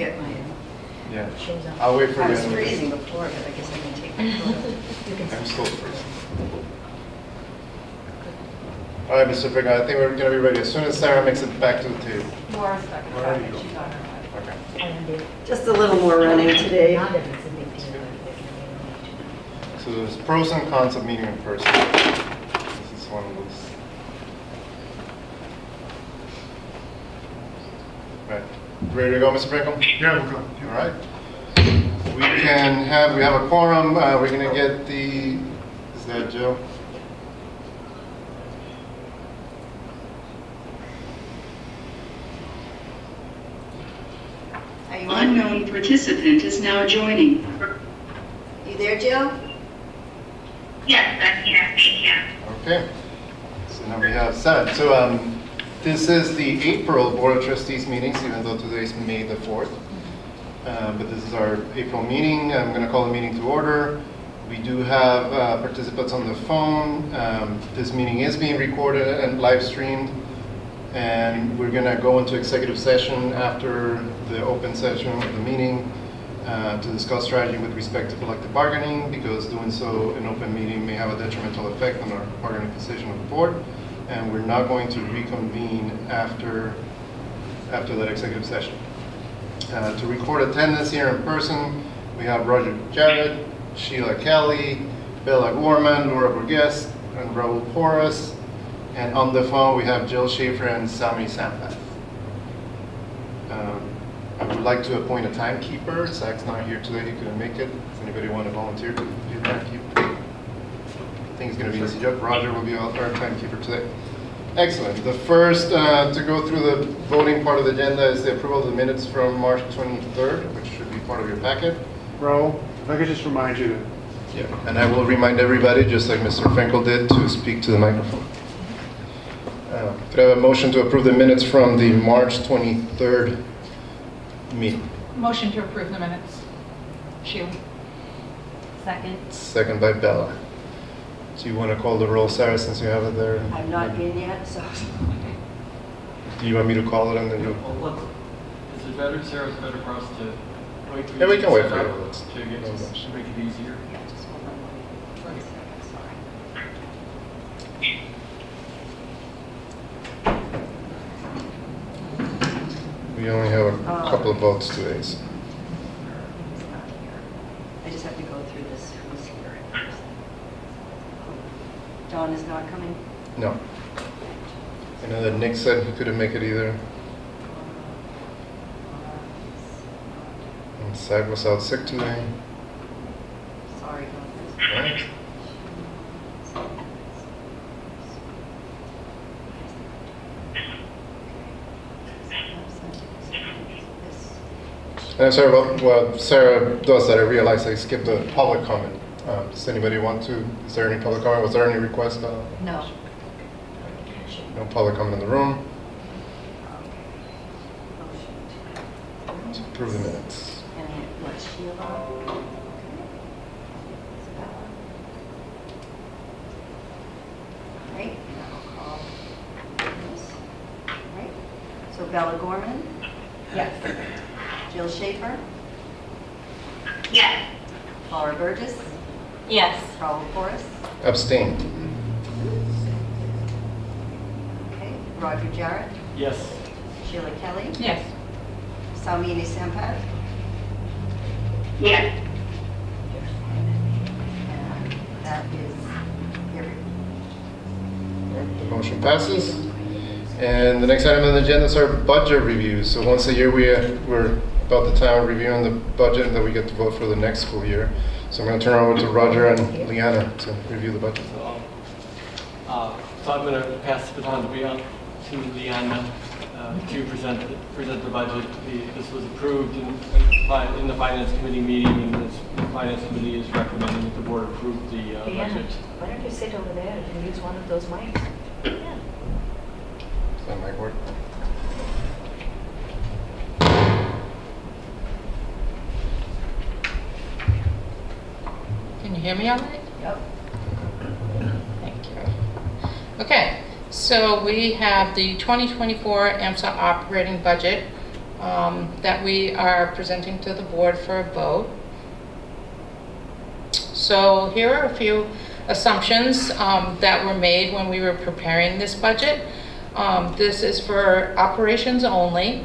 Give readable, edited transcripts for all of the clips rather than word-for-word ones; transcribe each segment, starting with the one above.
get my. Yeah. I'll wait for you. I was freezing before, but I guess I can take my photo. I'm still freezing. All right, Mr. Frick, I think we're going to be ready as soon as Sarah makes it back to the table. Laura's back. Where are you? She's on her way. Okay. Just a little more running today. So there's pros and cons of meeting in person. This is one of those. Right. Ready to go, Mr. Frankel? Yeah, we'll go. All right. We have a quorum. We're going to get is that Joe? Unknown participant is now joining. You there, Jill? Yes, I'm here. Thank you. Okay. So now we have 7. So this is the April Board of Trustees meetings, even though today's May the 4th. But this is our April meeting. I'm going to call the meeting to order. We do have participants on the phone. This meeting is being recorded and live streamed. And we're going to go into executive session after the open session of the meeting to discuss strategy with respect to collective bargaining, because doing so in open meeting may have a detrimental effect on our bargaining position of the board. And we're not going to reconvene after that executive session. To record attendance here in person, we have Roger Jarrett, Sheila Kelly, Bella Gorman, Laura Burgess, and Raul Porras. And on the phone, we have Jill Schaefer and Sami Sampath. I would like to appoint a timekeeper. Zach's not here today, he couldn't make it. Does anybody want to volunteer to be a timekeeper? I think it's going to be easy job. Roger will be our timekeeper today. Excellent. The first to go through the voting part of the agenda is the approval of the minutes from March 23rd, which should be part of your packet. Raul, if I could just remind you that. Yeah, and I will remind everybody, just like Mr. Frankel did, to speak to the microphone. Could I have a motion to approve the minutes from the March 23rd meeting? Motion to approve the minutes. Sheila. Second. Second by Bella. Do you want to call the roll, Sarah, since you have it there? I've not been yet, so. Do you want me to call it and then you? Well, is it better, Sarah, is it better for us to wait till Yeah, we can wait for you you. to get to make it easier? Yeah, just hold on 1 second, sorry. We only have a couple of votes today. So. He's not here. I just have to go through this. Who's here? John is not coming? No. I know that Nick said he couldn't make it either. And Zach was out sick today. Sorry about this. All right. And I'm sorry, well, Sarah does that. I realized I skipped a public comment. Does anybody want to? Is there any public comment? Was there any request? No. No public comment in the room. To approve the minutes. And what, Sheila? Okay. All right, and I'll call this. All right. So Bella Gorman? Yes. Jill Schaefer? Yes. Laura Burgess? Yes. Raul Porras? Abstain. Okay. Roger Jarrett? Yes. Sheila Kelly? Yes. Salmini Sampath? Yes. And that is everyone. The motion passes. And the next item on the agenda is our budget review. So once a year we're about the time of reviewing the budget, and then we get to vote for the next school year. So I'm going to turn it over to Roger and Leanna to review the budget. So I'm going to pass the baton to Leanna to present the budget. This was approved in the Finance Committee meeting, and the Finance Committee is recommending that the board approve the budget. Why don't you sit over there and use one of those mics? Yeah. Does that mic work? Can you hear me all right? Yep. Thank you. Okay, so we have the 2024 AMSA operating budget that we are presenting to the board for a vote. So here are a few assumptions that were made when we were preparing this budget. This is for operations only.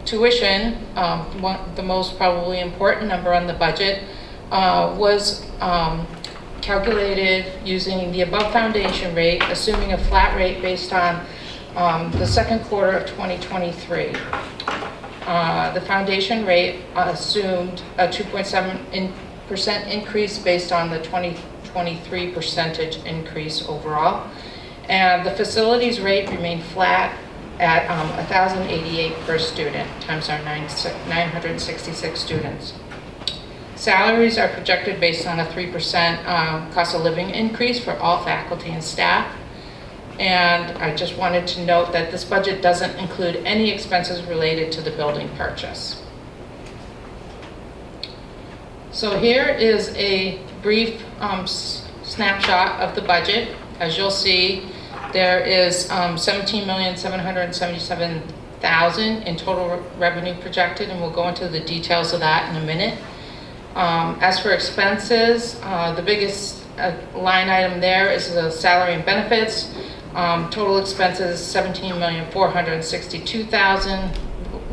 Tuition, the most probably important number on the budget, was calculated using the above foundation rate, assuming a flat rate based on the second quarter of 2023. The foundation rate assumed a 2.7% increase based on the 2023 percentage increase overall. And the facilities rate remained flat at $1,088 per student times our 966 students. Salaries are projected based on a 3% cost of living increase for all faculty and staff. And I just wanted to note that this budget doesn't include any expenses related to the building purchase. So here is a brief snapshot of the budget. As you'll see, there is $17,777,000 in total revenue projected, and we'll go into the details of that in a minute. As for expenses, the biggest line item there is the salary and benefits. Total expenses $17,462,000,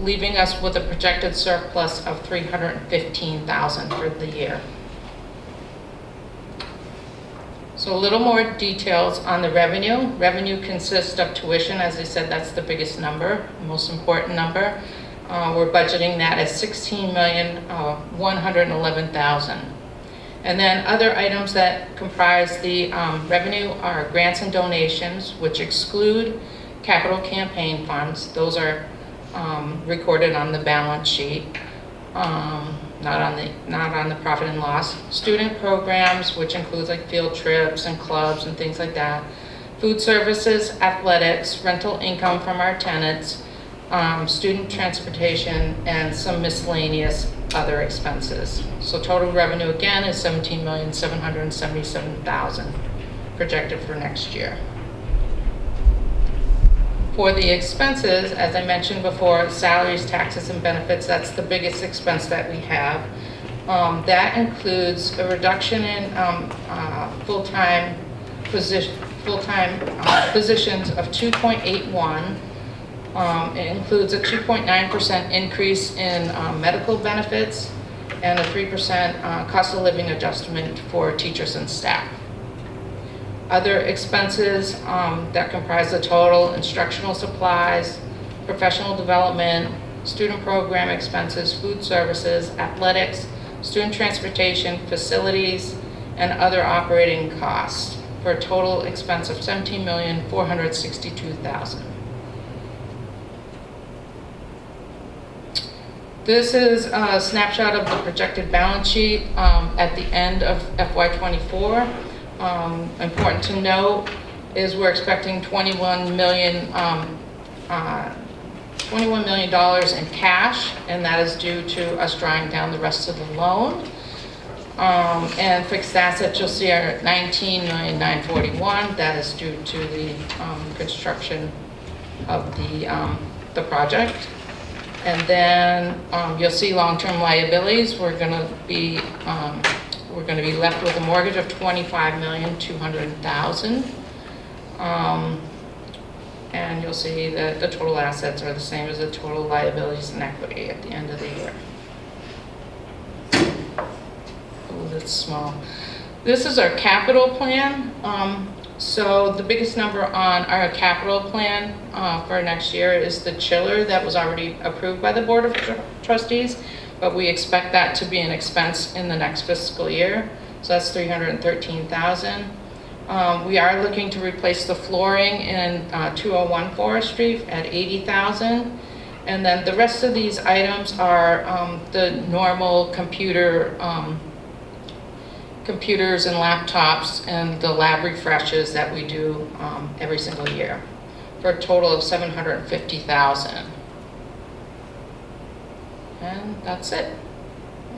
leaving us with a projected surplus of $315,000 for the year. So a little more details on the revenue. Revenue consists of tuition. As I said, that's the biggest number, most important number. We're budgeting that at $16,111,000. And then other items that comprise the revenue are grants and donations, which exclude capital campaign funds. Those are recorded on the balance sheet, not on the profit and loss. Student programs, which includes like field trips and clubs and things like that. Food services, athletics, rental income from our tenants, student transportation, and some miscellaneous other expenses. So total revenue again is $17,777,000 projected for next year. For the expenses, as I mentioned before, salaries, taxes, and benefits, that's the biggest expense that we have. That includes a reduction in full-time positions of 2.81. It includes a 2.9% increase in medical benefits and a 3% cost of living adjustment for teachers and staff. Other expenses that comprise the total: instructional supplies, professional development, student program expenses, food services, athletics, student transportation, facilities, and other operating costs, for a total expense of $17,462,000. This is a snapshot of the projected balance sheet at the end of FY24. Important to note is we're expecting $21 million in cash, and that is due to us drawing down the rest of the loan. And fixed assets, you'll see, are $19,941,000. That is due to the construction of the project. And then you'll see long-term liabilities. We're going to be left with a mortgage of $25,200,000. And you'll see that the total assets are the same as the total liabilities and equity at the end of the year. Oh, that's small. This is our capital plan. So the biggest number on our capital plan for next year is the chiller that was already approved by the Board of Trustees, but we expect that to be an expense in the next fiscal year. So that's $313,000. We are looking to replace the flooring in 201 Forest Street at $80,000. And then the rest of these items are the normal computers and laptops and the lab refreshes that we do every single year, for a total of $750,000. And that's it.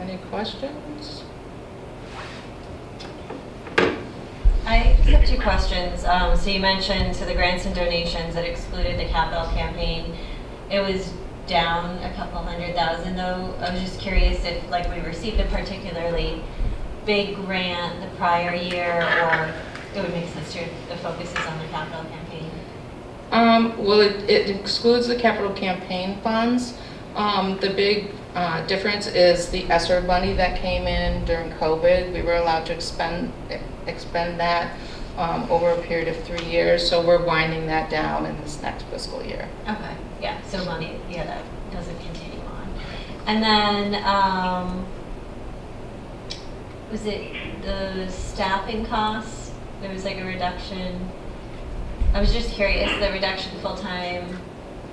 Any questions? I just have two questions. So you mentioned to the grants and donations that excluded the capital campaign. It was down a couple $100,000 though. I was just curious if like we received a particularly big grant the prior year, or it would make sense to the focus is on the capital campaign. Well, it excludes the capital campaign funds. The big difference is the ESSER money that came in during COVID. We were allowed to expend that over a period of 3 years, so we're winding that down in this next fiscal year. Okay, yeah, so money, yeah, that doesn't continue on. And then, was it the staffing costs? There was like a reduction. I was just curious, the reduction full-time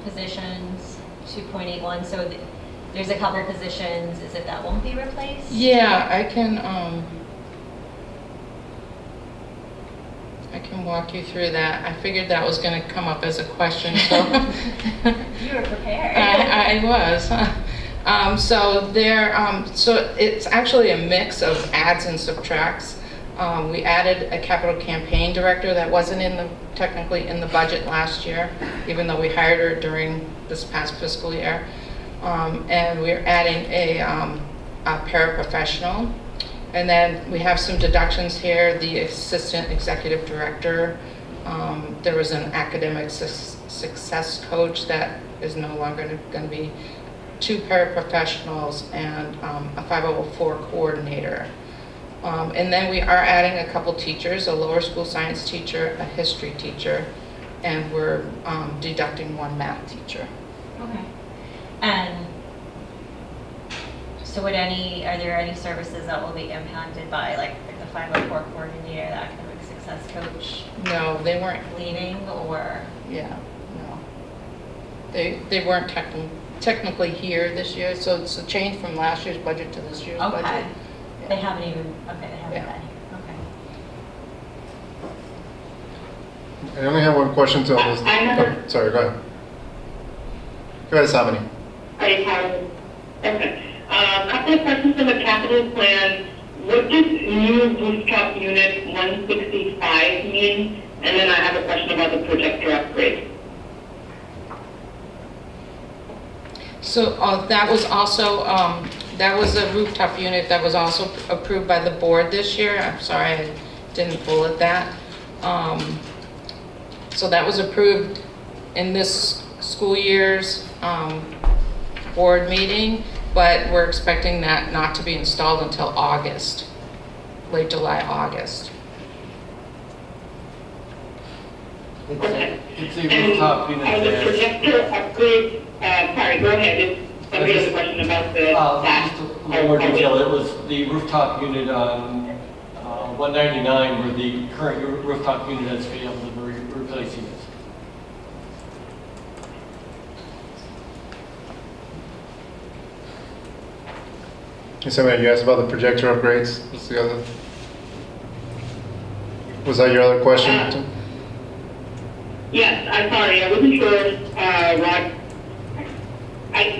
positions, 2.81, so there's a couple positions, is it that won't be replaced? Yeah, I can walk you through that. I figured that was going to come up as a question, so. You were prepared. I was. So it's actually a mix of adds and subtracts. We added a capital campaign director that wasn't technically in the budget last year, even though we hired her during this past fiscal year. And we're adding a paraprofessional. And then we have some deductions here. The assistant executive director, there was an academic success coach that is no longer going to be, 2 paraprofessionals, and a 504 coordinator. And then we are adding a couple teachers, a lower school science teacher, a history teacher, and we're deducting 1 math teacher. Okay. And so are there any services that will be impacted by like the 504 coordinator, the academic success coach? No, they weren't. Leaving, or? Yeah, no. They weren't technically here this year, so it's a change from last year's budget to this year's budget. Okay. Yeah. They haven't even, okay, they haven't Yeah. been here. Okay. I only have one question to all this. I have a- Sorry, go ahead. Go ahead, Samini. Okay. A couple of questions on the capital plan. What does new rooftop unit 165 mean? And then I have a question about the projector upgrade. So that was also, that was a rooftop unit that was also approved by the board this year. I'm sorry, I didn't bullet that. So that was approved in this school year's board meeting, but we're expecting that not to be installed until August, late July, August. Okay. It's a rooftop unit And the there. projector upgrade, sorry, go ahead. It's somebody has a question about the that. Just a little more detail. It was the rooftop unit on 199 where the current rooftop unit has failed and we're replacing it. Samini, you asked about the projector upgrades. What's the other? Was that your other question? Yes, I'm sorry, I wasn't sure, Rod.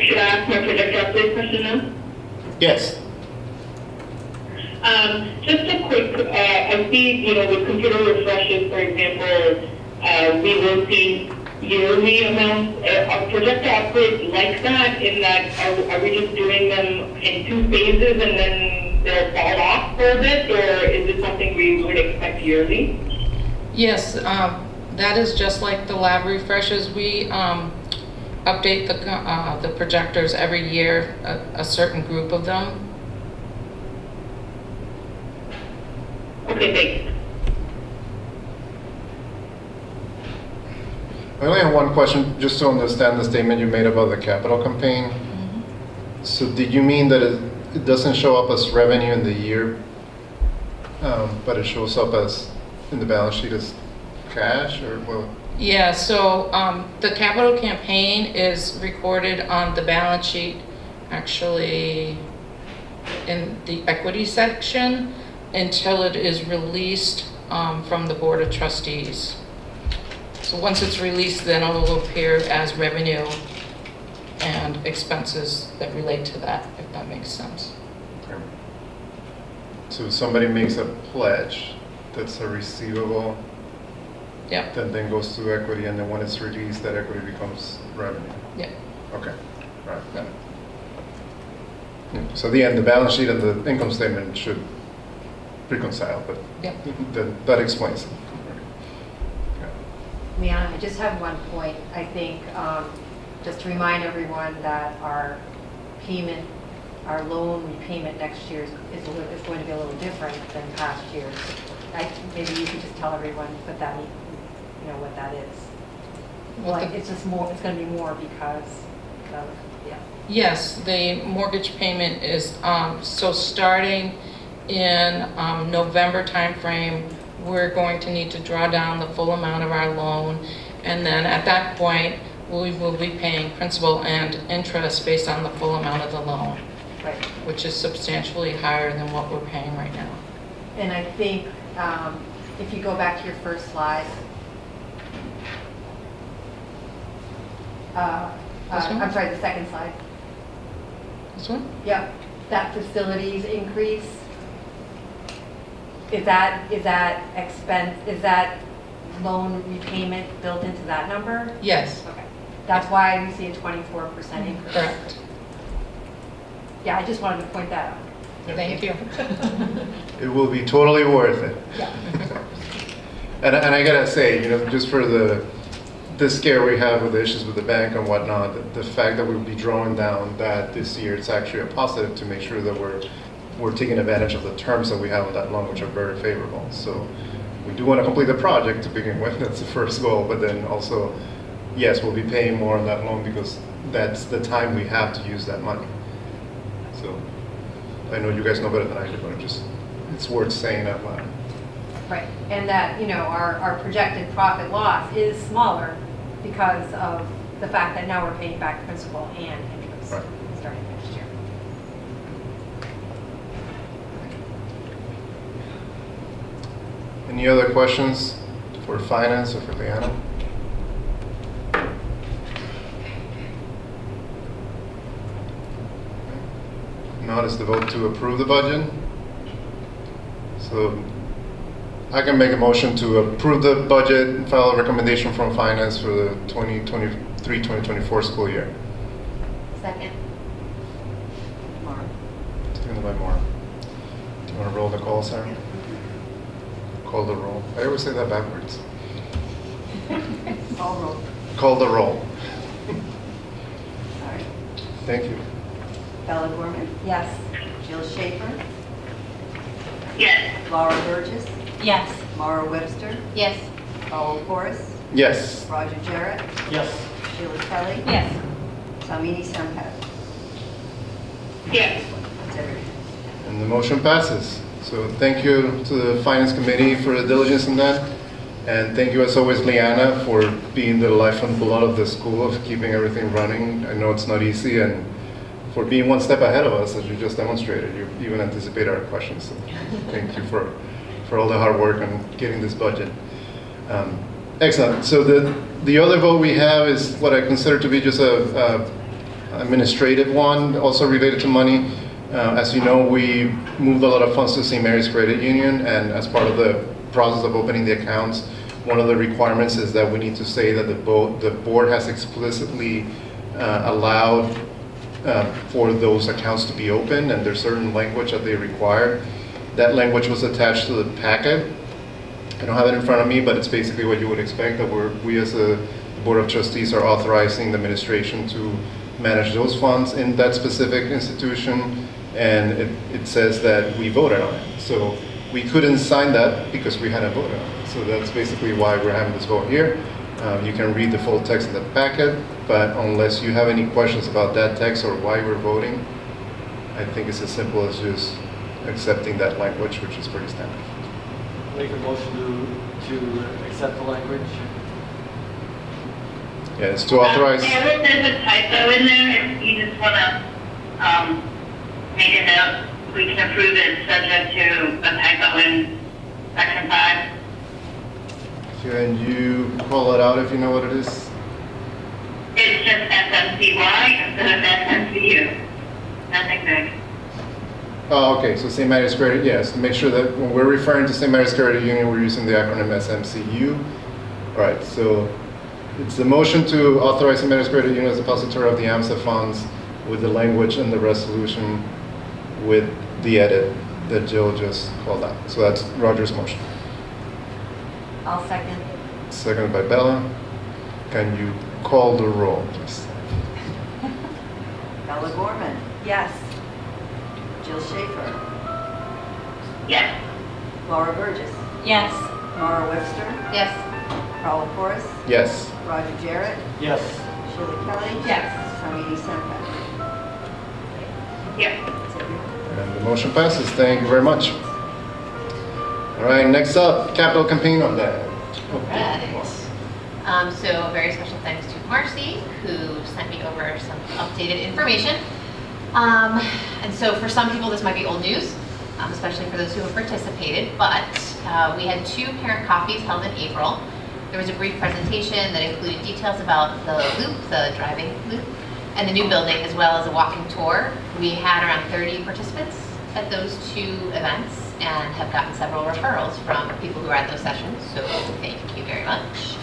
Should I ask my projector upgrade question now? Yes. Just a quick, I see, with computer refreshes, for example, we will see yearly amounts. Are projector upgrades like that, in that, are we just doing them in 2 phases and then they'll fall off for a bit, or is it something we would expect yearly? Yes, that is just like the lab refreshes. We update the projectors every year, a certain group of them. Okay, thanks. I only have one question, just to understand the statement you made about the capital campaign. So did you mean that it doesn't show up as revenue in the year, but it shows up as in the balance sheet as cash, or what? Yeah, so the capital campaign is recorded on the balance sheet, actually in the equity section, until it is released from the Board of Trustees. So once it's released, then it will appear as revenue and expenses that relate to that, if that makes sense. Okay. So somebody makes a pledge that's a receivable, Yeah. that then goes to equity, and then when it's released, that equity becomes revenue. Yeah. Okay. Right. Yeah. Yeah. So at the end, the balance sheet and the income statement should reconcile, but Yeah. that explains it. Yeah. Leanna, I just have one point. I think, just to remind everyone that our payment, our loan repayment next year is going to be a little different than past years. Maybe you could just tell everyone what that means, you know, what that is. Like, it's just more, it's going to be more because of, yeah. Yes, the mortgage payment is, so starting in November timeframe, we're going to need to draw down the full amount of our loan. And then at that point, we will be paying principal and interest based on the full amount of the loan, Right. which is substantially higher than what we're paying right now. And I think if you go back to your first slide, This one? I'm sorry, the second slide. This one? Yep, that facilities increase. Is that expense, is that loan repayment built into that number? Yes, Okay, that's why we see a 24% increase. correct. Yeah, I just wanted to point that out. Thank you. It will be totally worth it. Yeah. And I gotta say, you know, just for the scare we have with the issues with the bank and whatnot, the fact that we'll be drawing down that this year, it's actually a positive to make sure that we're taking advantage of the terms that we have on that loan, which are very favorable. So we do want to complete the project to begin with. That's the first goal. But then also, yes, we'll be paying more on that loan because that's the time we have to use that money. So I know you guys know better than I do, but it's worth saying out loud. Right, and that, you know, our projected profit loss is smaller because of the fact that now we're paying back principal and interest Right. starting next year. Any other questions for finance or for Leanna? Now is the vote to approve the budget. So I can make a motion to approve the budget and file a recommendation from finance for the 2023-2024 school year. Second. Seconded by Maura. Do you want to roll the call, Sarah? Call the roll. I always say that backwards. All roll. Call the roll. All right. Thank you. Bella Gorman, Yes. Jill Schaefer, Yes. Laura Burgess, Yes. Mara Webster, Yes. Paul Forrest, Yes. Roger Jarrett, Yes. Sheila Kelly, Yes. Samini Sampat. Yes. That's everything. And the motion passes. So thank you to the Finance Committee for the diligence in that. And thank you as always, Leanna, for being the life and blood of the school, of keeping everything running. I know it's not easy, and for being one step ahead of us, as you just demonstrated. You even anticipated our questions. So thank you for all the hard work on getting this budget. Excellent. So the other vote we have is what I consider to be just a administrative one, also related to money. As you know, we moved a lot of funds to St. Mary's Credit Union, and as part of the process of opening the accounts, one of the requirements is that we need to say that the board has explicitly allowed for those accounts to be open, and there's certain language that they require. That language was attached to the packet. I don't have it in front of me, but it's basically what you would expect, that we as a Board of Trustees are authorizing the administration to manage those funds in that specific institution, and it says that we voted on it. So we couldn't sign that because we hadn't voted on it. So that's basically why we're having this vote here. You can read the full text in the packet, but unless you have any questions about that text or why we're voting, I think it's as simple as just accepting that language, which is pretty standard. Make a motion to accept the language. Yeah, it's to authorize. There is a typo in there, if you just want to make a note, we can approve it subject to a typo in section 5. Can you call it out if you know what it is? It's just SMCY instead of SMCU. Nothing big. Oh, okay, so St. Mary's Credit, yes, make sure that when we're referring to St. Mary's Credit Union, we're using the acronym SMCU. All right, so it's the motion to authorize St. Mary's Credit Union as depository of the AMSA funds with the language and the resolution with the edit that Jill just called out. So that's Roger's motion. I'll second. Seconded by Bella. Can you call the roll, please? Bella Gorman. Yes. Jill Schaefer. Yes. Laura Burgess. Yes. Mara Webster. Yes. Carl Forrest. Yes. Roger Jarrett. Yes. Sheila Kelly. Yes. Samini Sempat. Yes. That's everyone. And the motion passes. Thank you very much. All right, next up, capital campaign update. So a very special thanks to Marcy, who sent me over some updated information. And so for some people, this might be old news, especially for those who have participated, but we had 2 parent coffees held in April. There was a brief presentation that included details about the loop, the driving loop, and the new building, as well as a walking tour. We had around 30 participants at those 2 events and have gotten several referrals from people who were at those sessions, so thank you very much.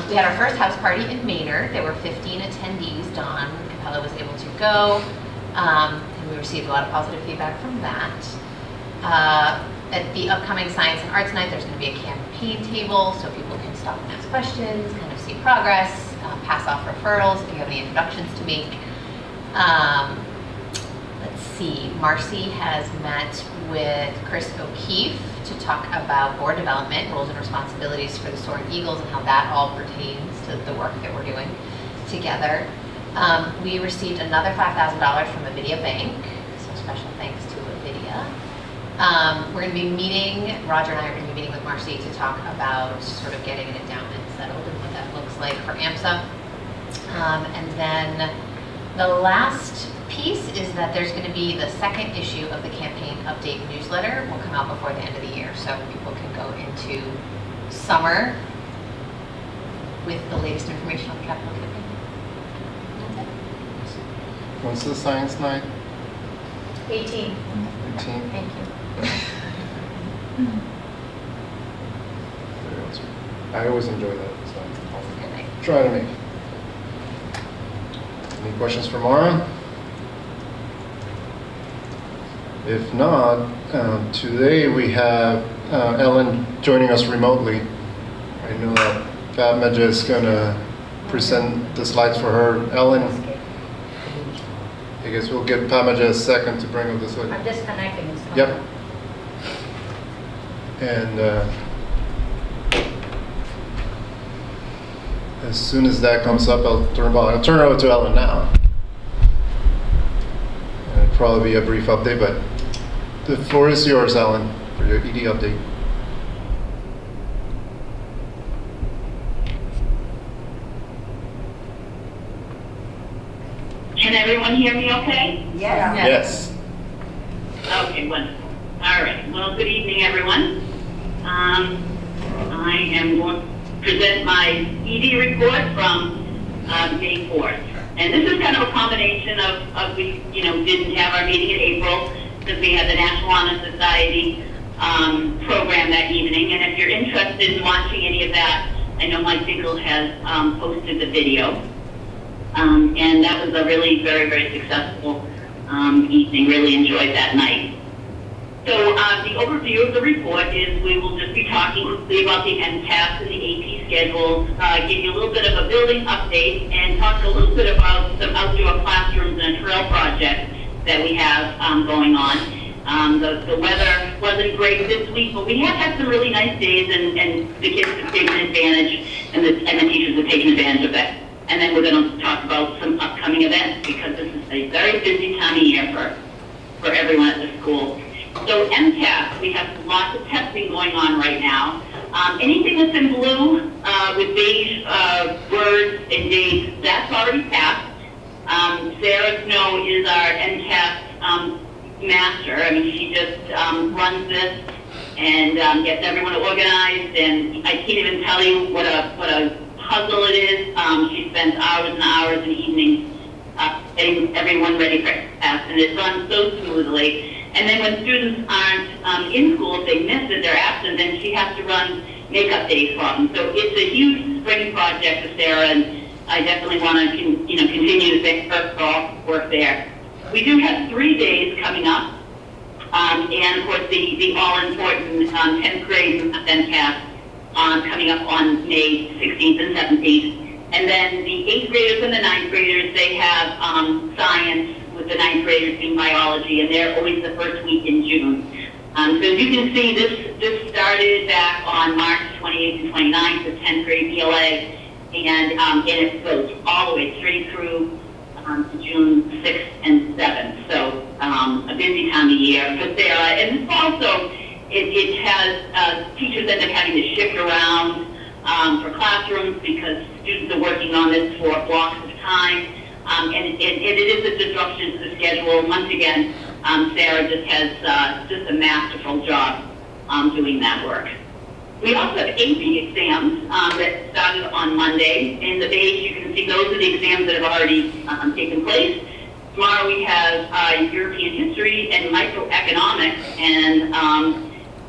We had our first house party in Maynard. There were 15 attendees. Dawn Capella was able to go, and we received a lot of positive feedback from that. At the upcoming Science and Arts Night, there's going to be a campaign table so people can stop and ask questions, kind of see progress, pass off referrals if you have any introductions to make. Let's see, Marcy has met with Chris O'Keefe to talk about board development, roles and responsibilities for the Soaring Eagles and how that all pertains to the work that we're doing together. We received another $5,000 from Avidia Bank, so special thanks to Avidia. We're going to be meeting, Roger and I are going to be meeting with Marcy to talk about sort of getting an endowment settled and what that looks like for AMSA. And then the last piece is that there's going to be the second issue of the campaign update newsletter will come out before the end of the year, so people can go into summer with the latest information on the capital campaign. That's it. When's the science night? 18. 18? Thank you. I always enjoy that, so Good night. I'll try to make it. Any questions for Mara? If not, today we have Ellen joining us remotely. I know that Fatma is going to present the slides for her. Ellen, I guess we'll give Fatma a second to bring up the slide. I'm disconnecting. Yep. And as soon as that comes up, I'll turn it over to Ellen now. And it'll probably be a brief update, but the floor is yours, Ellen, for your ED update. Can everyone hear me okay? Yes. Yes. Okay, wonderful. All right. Well, good evening, everyone. I am going to present my ED report from May 4th. And this is kind of a combination of we, didn't have our meeting in April because we had the National Honor Society program that evening. And if you're interested in watching any of that, I know Mike Dingle has posted the video. And that was a really very, very successful evening. Really enjoyed that night. So the overview of the report is we will just be talking quickly about the MTAS and the AP schedules, give you a little bit of a building update, and talk a little bit about some outdoor classrooms and a trail project that we have going on. The weather wasn't great this week, but we have had some really nice days, and the kids have taken advantage, and the teachers have taken advantage of that. And then we're going to talk about some upcoming events because this is a very busy time of year for everyone at the school. So MTAS, we have lots of testing going on right now. Anything that's in blue with beige words and dates, that's already passed. Sarah Snow is our MTAS master. I mean, she just runs this and gets everyone organized. And I can't even tell you what a puzzle it is. She spends hours and hours and evenings getting everyone ready for class, and it runs so smoothly. And then when students aren't in school, if they miss it, they're absent, then she has to run makeup days for them. So it's a huge spring project for Sarah, and I definitely want to, continue to thank her for all the work there. We do have 3 days coming up, and of course the all-important 10th grade MCAS coming up on May 16th and 17th. And then the 8th graders and the 9th graders, they have science, with the 9th graders being biology, and they're always the first week in June. So as you can see, this started back on March 28th and 29th with 10th grade ELA, and it goes all the way straight through to June 6th and 7th. So a busy time of year for Sarah. And also, it has teachers end up having to shift around for classrooms because students are working on this for blocks of time. And it is a disruption to the schedule. Once again, Sarah just has just a masterful job doing that work. We also have AP exams that started on Monday. In the beige, you can see those are the exams that have already taken place. Tomorrow we have European history and microeconomics, and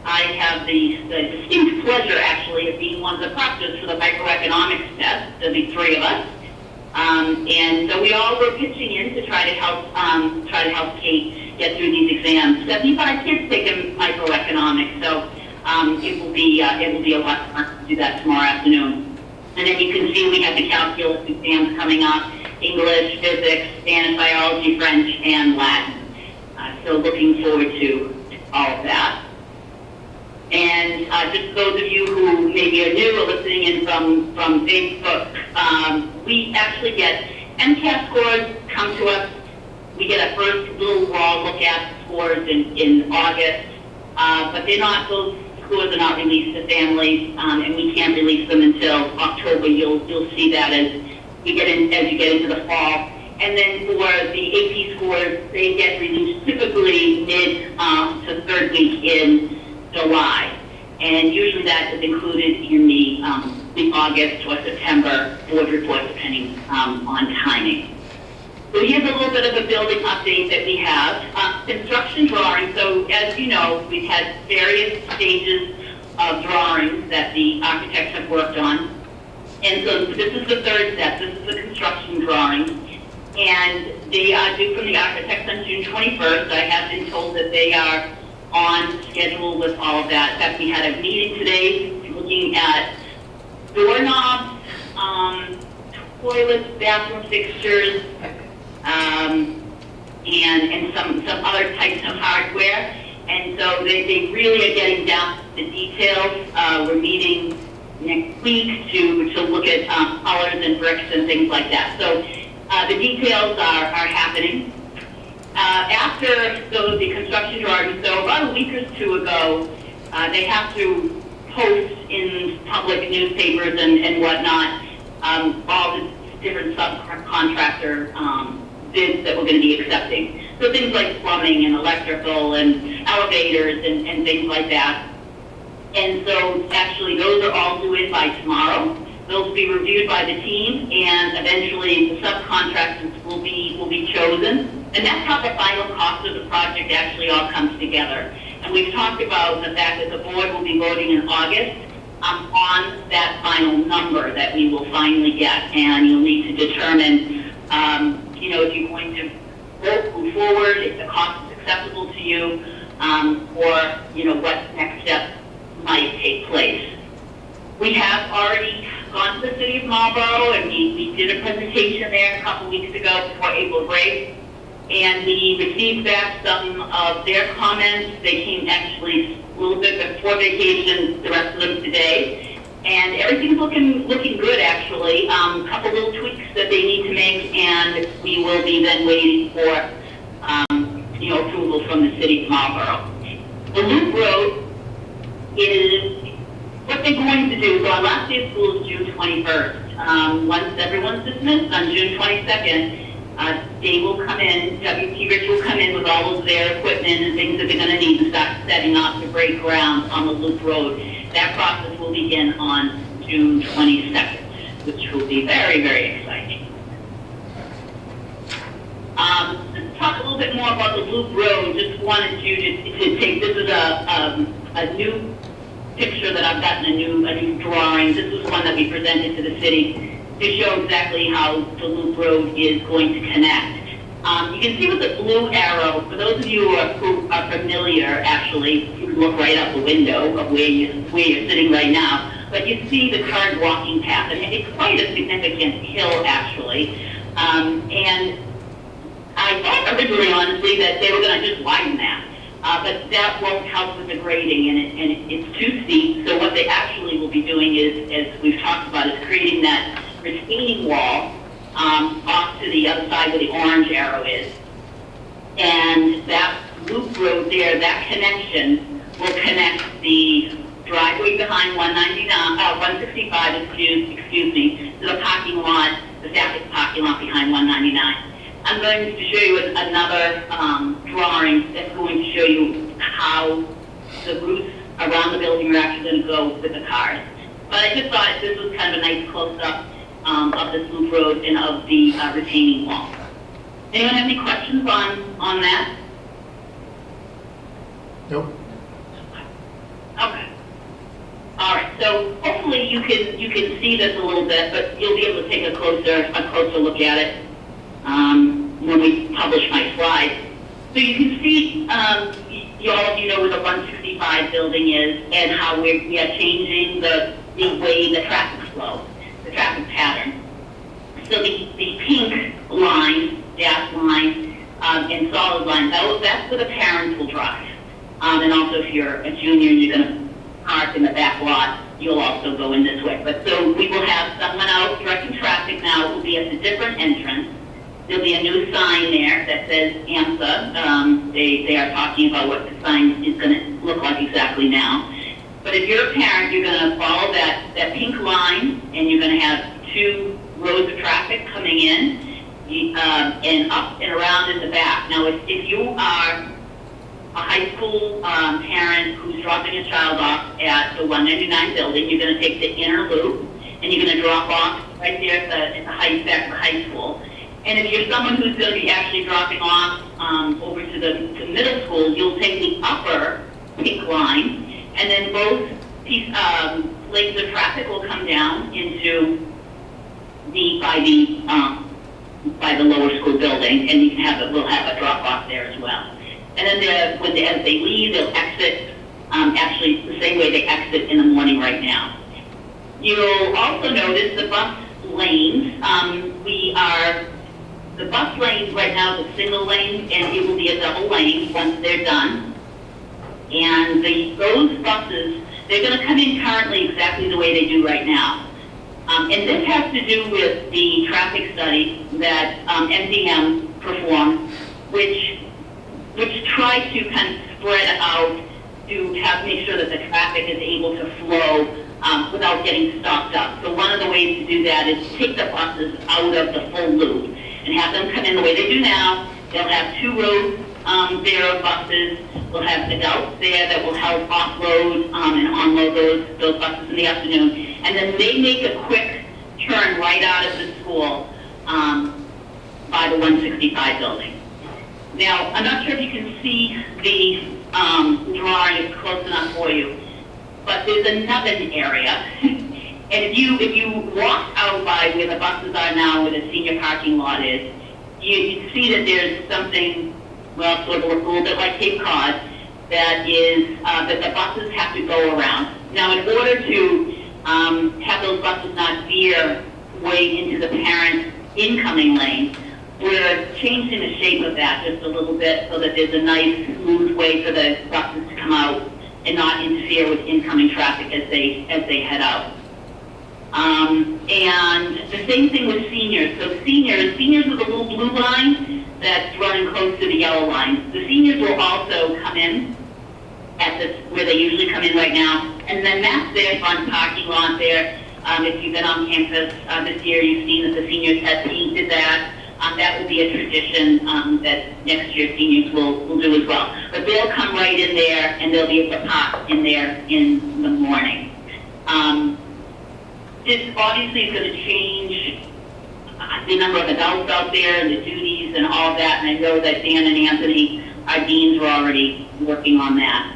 I have the distinct pleasure, actually, of being one of the proctors for the microeconomics test. There'll be 3 of us. And so we all were pitching in to try to help Kate get through these exams. 75 kids taking microeconomics, so it will be a lot of fun to do that tomorrow afternoon. And then you can see we have the calculus exams coming up: English, physics, Spanish, biology, French, and Latin. So looking forward to all of that. And just those of you who maybe are new or listening in from Facebook, we actually get MCAS scores come to us. We get a first little raw look at scores in August, but those scores are not released to families, and we can't release them until October. You'll see that as you get into the fall. And then for the AP scores, they get released typically mid to third week in July, and usually that is included in the August or September board report, depending on timing. So here's a little bit of a building update that we have. Construction drawings. So as you know, we've had various stages of drawings that the architects have worked on, and so this is the third step. This is the construction drawings, and they are due from the architects on June 21st. I have been told that they are on schedule with all of that. In fact, we had a meeting today looking at doorknobs, toilets, bathroom fixtures, and some other types of hardware. And so they really are getting down to the details. We're meeting next week to look at colors and bricks and things like that. So the details are happening. After the construction drawings, so about a week or 2 ago, they have to post in public newspapers and whatnot all the different subcontractor bids that we're going to be accepting. So things like plumbing and electrical and elevators and things like that. And so actually those are all due in by tomorrow. Those will be reviewed by the team, and eventually the subcontractors will be chosen. And that's how the final cost of the project actually all comes together. And we've talked about the fact that the board will be voting in August on that final number that we will finally get. And you'll need to determine, if you're going to move forward, if the cost is acceptable to you, or, what next steps might take place. We have already gone to the city of Marlborough, and we did a presentation there a couple weeks ago before April break, and we received back some of their comments. They came actually a little bit before vacation, the rest of them today, and everything's looking good actually. A couple little tweaks that they need to make, and we will be then waiting for approval from the city of Marlborough. The Loop Road is what they're going to do. So our last day of school is June 21st. Once everyone's dismissed on June 22nd, they will come in, WT Rich will come in with all of their equipment and things that they're going to need to start setting up to break ground on the Loop Road. That process will begin on June 22nd, which will be very, very exciting. Let's talk a little bit more about the Loop Road. Just wanted you to take, this is a new picture that I've gotten, a new drawing. This was one that we presented to the city to show exactly how the loop road is going to connect. You can see with the blue arrow, for those of you who are familiar, actually, you can look right out the window of where you're sitting right now, but you see the current walking path, and it's quite a significant hill, actually. And I thought originally, honestly, that they were going to just widen that. But that won't help with the grading, and it's too steep. So what they actually will be doing is, as we've talked about, is creating that retaining wall off to the other side where the orange arrow is. And that loop road there, that connection, will connect the driveway behind 165, excuse me, to the parking lot, the static parking lot behind 199. I'm going to show you another drawing that's going to show you how the routes around the building are actually going to go with the cars. But I just thought this was kind of a nice close-up of this loop road and of the retaining wall. Anyone have any questions on that? Nope. Okay. All right. So hopefully you can see this a little bit, but you'll be able to take a closer look at it when we publish my slides. So you can see, all of you know where the 165 building is and how we are changing the way the traffic flow, the traffic pattern. So the pink line, dash line, and solid line, that's where the parents will drive. And also if you're a junior and you're going to park in the back lot, you'll also go in this way. But so we will have someone out directing traffic now. It will be at a different entrance. There'll be a new sign there that says AMSA. They are talking about what the sign is going to look like exactly now. But if you're a parent, you're going to follow that pink line, and you're going to have two rows of traffic coming in, and up and around in the back. Now, if you are a high school parent who's dropping a child off at the 199 building, you're going to take the inner loop, and you're going to drop off right there at the high school. And if you're someone who's going to be actually dropping off over to the middle school, you'll take the upper pink line, and then both lanes of traffic will come down into by the lower school building, and we'll have a drop off there as well. And then as they leave, they'll exit actually the same way they exit in the morning right now. You'll also notice the bus lanes. The bus lane right now is a single lane, and it will be a double lane once they're done. And those buses, they're going to come in currently exactly the way they do right now. And this has to do with the traffic study that MDM performed, which tried to kind of spread out to make sure that the traffic is able to flow without getting stopped up. So one of the ways to do that is to take the buses out of the full loop and have them come in the way they do now. They'll have two rows there of buses. We'll have adults there that will help offload and unload those buses in the afternoon. And then they make a quick turn right out of the school by the 165 building. Now, I'm not sure if you can see the drawing, it's close enough for you, but there's another area. And if you walk out by where the buses are now, where the senior parking lot is, you see that there's something, well, sort of a little bit like Cape Cod, that the buses have to go around. Now, in order to have those buses not veer way into the parent incoming lane, we're changing the shape of that just a little bit so that there's a nice, smooth way for the buses to come out and not interfere with incoming traffic as they head out. And the same thing with seniors. So seniors with a little blue line that's running close to the yellow line. The seniors will also come in at where they usually come in right now. And then that's their fun parking lot there. If you've been on campus this year, you've seen that the seniors have painted that. That will be a tradition that next year seniors will do as well. But they'll come right in there, and they'll be able to park in there in the morning. This obviously is going to change the number of adults out there and the duties and all that, and I know that Dan and Anthony, our deans, were already working on that.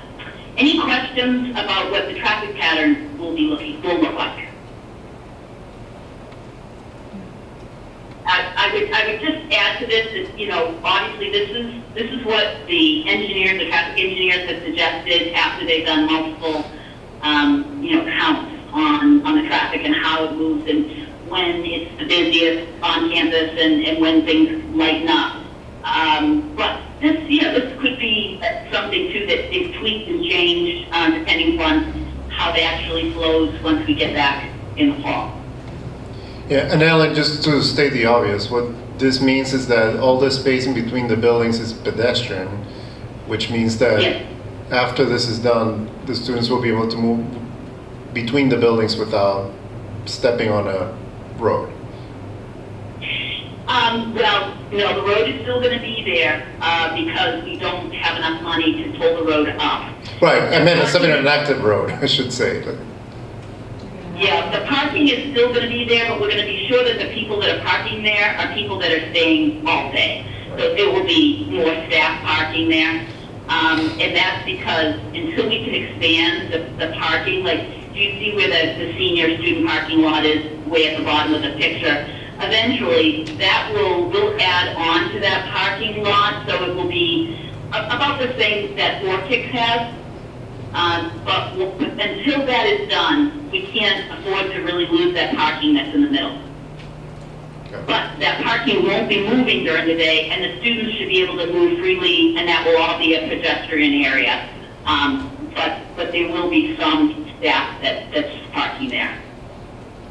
Any questions about what the traffic pattern will look like? would just add to this that, you know, obviously this is what the engineers, the traffic engineers have suggested after they've done multiple, you know, counts on the traffic and how it moves and when it's the busiest on campus and when things lighten up. But this, you know, this could be something too that is tweaked and changed depending on how it actually flows once we get back in the fall. Yeah, and Ellen, just to state the obvious, what this means is that all the space in between the buildings is pedestrian, which means that Yes. after this is done, the students will be able to move between the buildings without stepping on a road. Well, no, the road is still going to be there because we don't have enough money to pull the road up. Right, I meant it's an active road, I should say. Yeah, the parking is still going to be there, but we're going to be sure that the people that are parking there are people that are staying all day. So there will be more staff parking there. And that's because until we can expand the parking, like, do you see where the senior student parking lot is way at the bottom of the picture? Eventually, that will add on to that parking lot, so it will be about the same that Vortex has. But until that is done, we can't afford to really lose that parking that's in the middle. Okay. But that parking won't be moving during the day, and the students should be able to move freely, and that will all be a pedestrian area. But there will be some staff that's parking there.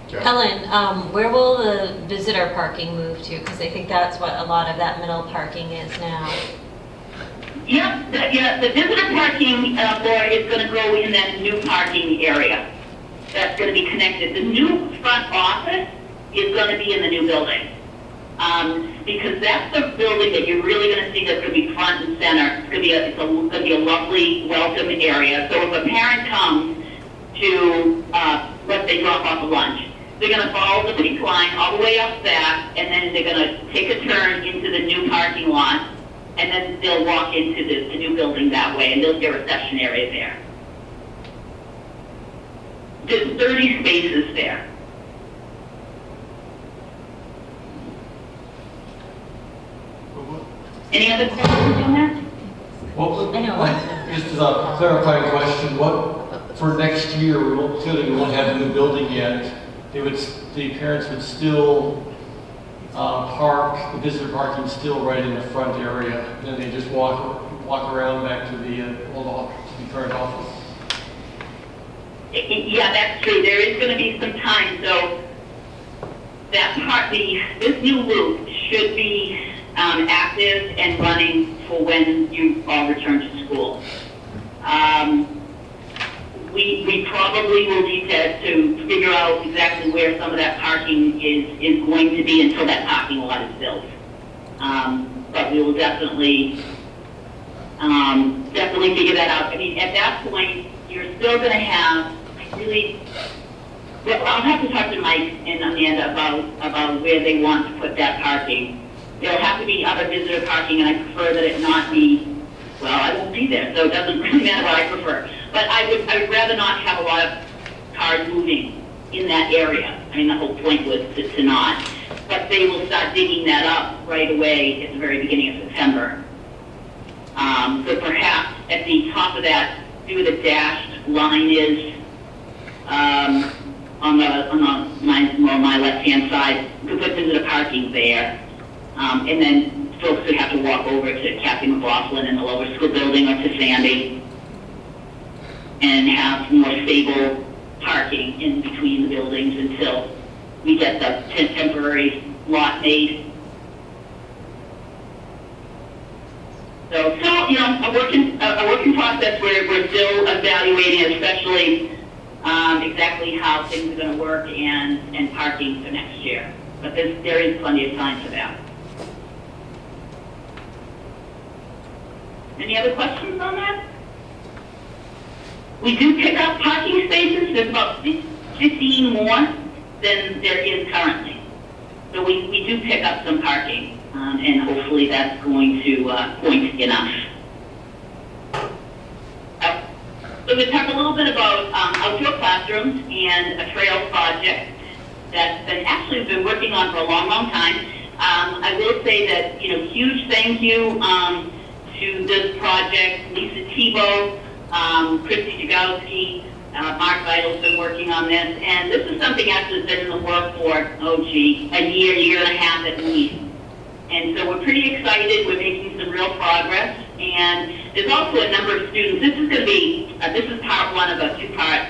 Okay. Ellen, where will the visitor parking move to? Because I think that's what a lot of that middle parking is now. Yep, the visitor parking floor is going to go in that new parking area. That's going to be connected. The new front office is going to be in the new building. Because that's the building that you're really going to see that's going to be front and center. It's going to be a lovely welcome area. So if a parent comes to, let's say, drop off a lunch, they're going to follow the pink line all the way up back, and then they're going to take a turn into the new parking lot, and then they'll walk into the new building that way, and there'll be a reception area there. There's 30 spaces there. Any other questions on that? What, I know. just as a clarifying question, what, for next year, clearly we won't have the new building yet, the parents would still park, the visitor parking still right in the front area, and then they just walk around back to the current office? Yeah, that's true. There is going to be some time, so that part, this new loop should be active and running for when you all return to school. We probably will need to figure out exactly where some of that parking is going to be until that parking lot is built. But we will definitely figure that out. I mean, at that point, you're still going to have well, I'll have to talk to Mike and Amanda about where they want to put that parking. There'll have to be other visitor parking, and I prefer that it not be, well, I won't be there, so it doesn't really matter what I prefer. But I would rather not have a lot of cars moving in that area. I mean, the whole point was to not. But they will start digging that up right away at the very beginning of September. So perhaps at the top of that, see where the dashed line is on my left-hand side, we could put visitor parking there. And then folks would have to walk over to Kathy McLaughlin in the lower school building or to Sandy and have more stable parking in between the buildings until we get the temporary lot made. So you know, a working process where we're still evaluating, especially exactly how things are going to work and parking for next year. But there is plenty of time for that. Any other questions on that? We do pick up parking spaces. There's about 15 more than there is currently. So we do pick up some parking, and hopefully that's going to point enough. So we talk a little bit about outdoor classrooms and a trail project that's actually been working on for a long, long time. I will say that, huge thank you to this project, Lisa Tebow, Christy Jagowski, Mark Vital's been working on this, and this is something actually that's been in the work for, a year and a half at least. And so we're pretty excited. We're making some real progress, and there's also a number of students. This is going to be, this is part one of a two-part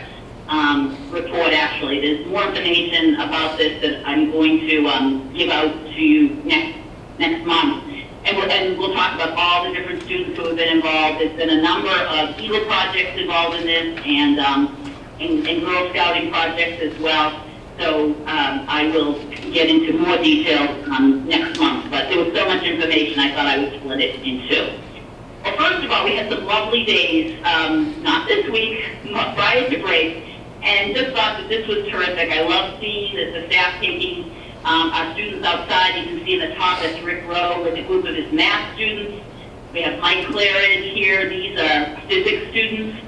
report, actually. There's more information about this that I'm going to give out to you next month. And we'll talk about all the different students who have been involved. There's been a number of Eagle projects involved in this, and Girl Scouting projects as well. So I will get into more details next month. But there was so much information, I thought I would split it in two. Well, first of all, we had some lovely days, not this week, prior to break, and just thought that this was terrific. I love seeing that the staff taking our students outside. You can see in the top, that's Rick Rowe with a group of his math students. We have Mike Claridge here. These are physics students.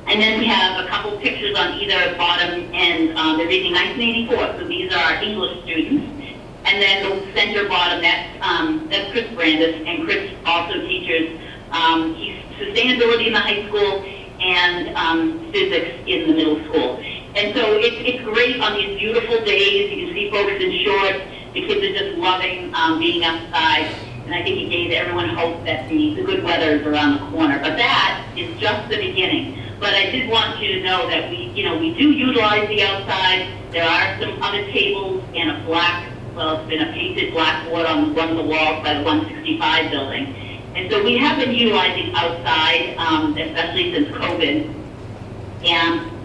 And then we have a couple pictures on either bottom end. They're reading 1984, so these are our English students. And then the center bottom, that's Chris Brandis, and Chris also teaches sustainability in the high school and physics in the middle school. And so it's great on these beautiful days. You can see folks in shorts. The kids are just loving being outside. And I think it gave everyone hope that the good weather is around the corner. But that is just the beginning. But I did want you to know that we do utilize the outside. There are some other tables and it's been a painted blackboard on one of the walls by the 165 building. And so we have been utilizing outside, especially since COVID.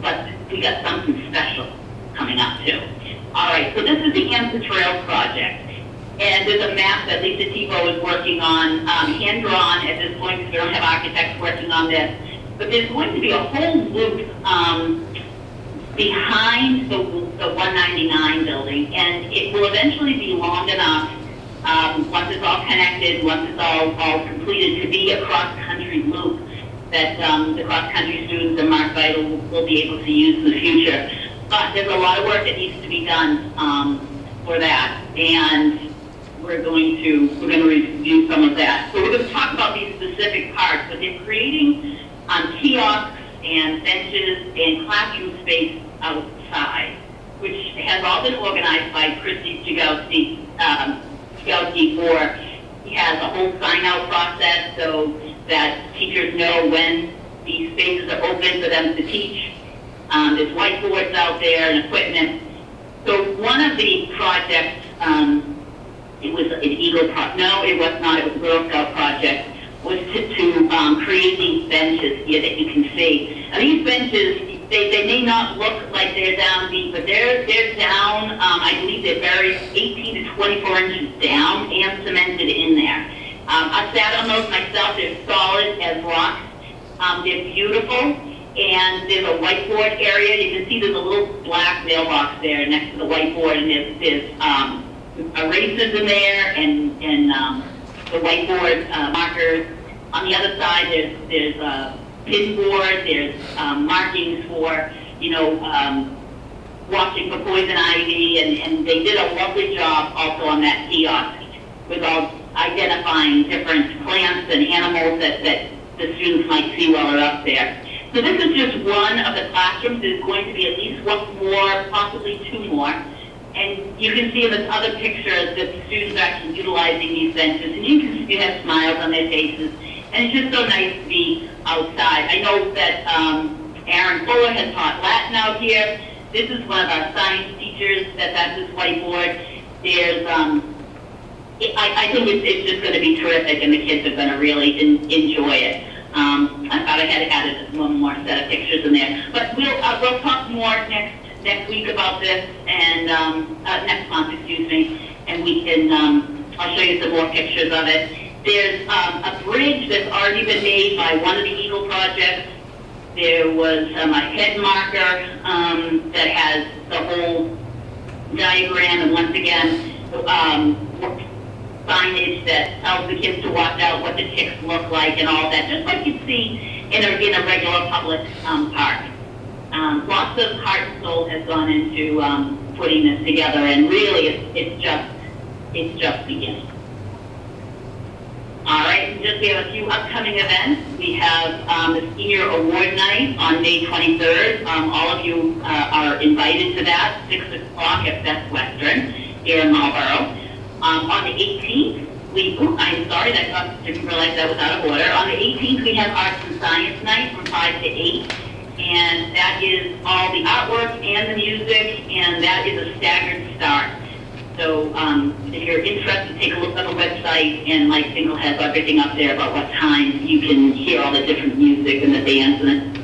But we got something special coming up too. All right, so this is the AMSA Trails project. And there's a map that Lisa Tebow is working on, hand-drawn at this point because we don't have architects working on this. But there's going to be a whole loop behind the 199 building, and it will eventually be long enough, once it's all connected, once it's all completed, to be a cross-country loop that the cross-country students and Mark Vital will be able to use in the future. But there's a lot of work that needs to be done for that, and we're going to review some of that. So we're going to talk about these specific parts, but they're creating kiosks and benches and classroom space outside, which has all been organized by Christy Jagowski for. He has a whole sign-out process so that teachers know when these spaces are open for them to teach. There's whiteboards out there and equipment. So one of the projects, it was an Eagle project. No, it was not. It was a Girl Scout project. Was to create these benches here that you can see. And these benches, they may not look like they're down deep, but they're down. I believe they're buried 18 to 24 inches down and cemented in there. I sat on those myself. They're solid as rocks. They're beautiful. And there's a whiteboard area. You can see there's a little black mailbox there next to the whiteboard, and there's erasers in there and the whiteboard markers. On the other side, there's a pin board. There's markings for watching for poison ivy, and they did a lovely job also on that kiosk with all identifying different plants and animals that the students might see while they're up there. So this is just one of the classrooms. There's going to be at least one more, possibly two more. And you can see in this other picture that the students are actually utilizing these benches. And you can see they have smiles on their faces. And it's just so nice to be outside. I know that Aaron Fuller has taught Latin out here. This is one of our science teachers that's at this whiteboard. There's, I think it's just going to be terrific, and the kids are going to really enjoy it. I thought I had added one more set of pictures in there. But we'll talk more next week about this, and next month, excuse me, and we can, I'll show you some more pictures of it. There's a bridge that's already been made by one of the Eagle projects. There was a head marker that has the whole diagram, and once again, signage that tells the kids to watch out what the ticks look like and all that, just like you'd see in a regular public park. Lots of heart and soul has gone into putting this together, and really it's just it's just beginning. All right, and just we have a few upcoming events. We have the Senior Award Night on May 23rd. All of you are invited to that, 6 o'clock at Best Western here in Marlborough. On the 18th, I'm sorry, didn't realize that was out of order. On the 18th, we have Arts and Science Night from 5 to 8. And that is all the artwork and the music, and that is a staggered start. So if you're interested, take a look on the website, and Mike Finkel has everything up there about what time you can hear all the different music and the bands and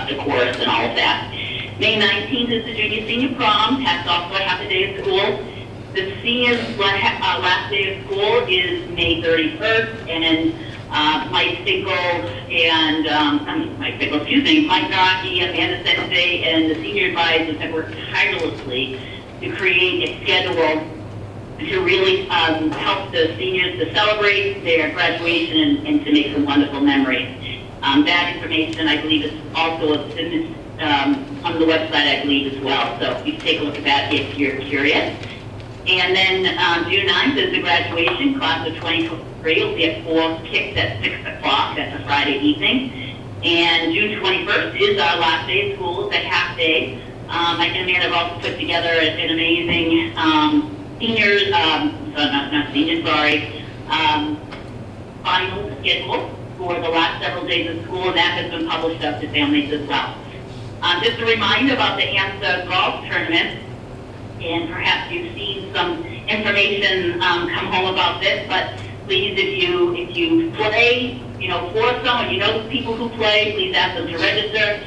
the chorus and all of that. May 19th is the Junior Senior Prom. That's also a half a day of school. The seniors' last day of school is May 31st, and Mike Finkel and Mike Naraki, Amanda Sensei, and the senior advisors have worked tirelessly to create a schedule to really help the seniors to celebrate their graduation and to make some wonderful memories. That information, I believe, is also on the website, I believe, as well. So you can take a look at that if you're curious. And then June 9th is the graduation, class of 2023. It'll be at 4, kicked at 6 o'clock. That's a Friday evening. And June 21st is our last day of school. It's a half day. Mike and Amanda have also put together an amazing seniors, not seniors, sorry, final schedule for the last several days of school, and that has been published up to families as well. Just a reminder about the AMSA golf tournament, and perhaps you've seen some information come home about this, but please, if you play, for someone, people who play, please ask them to register.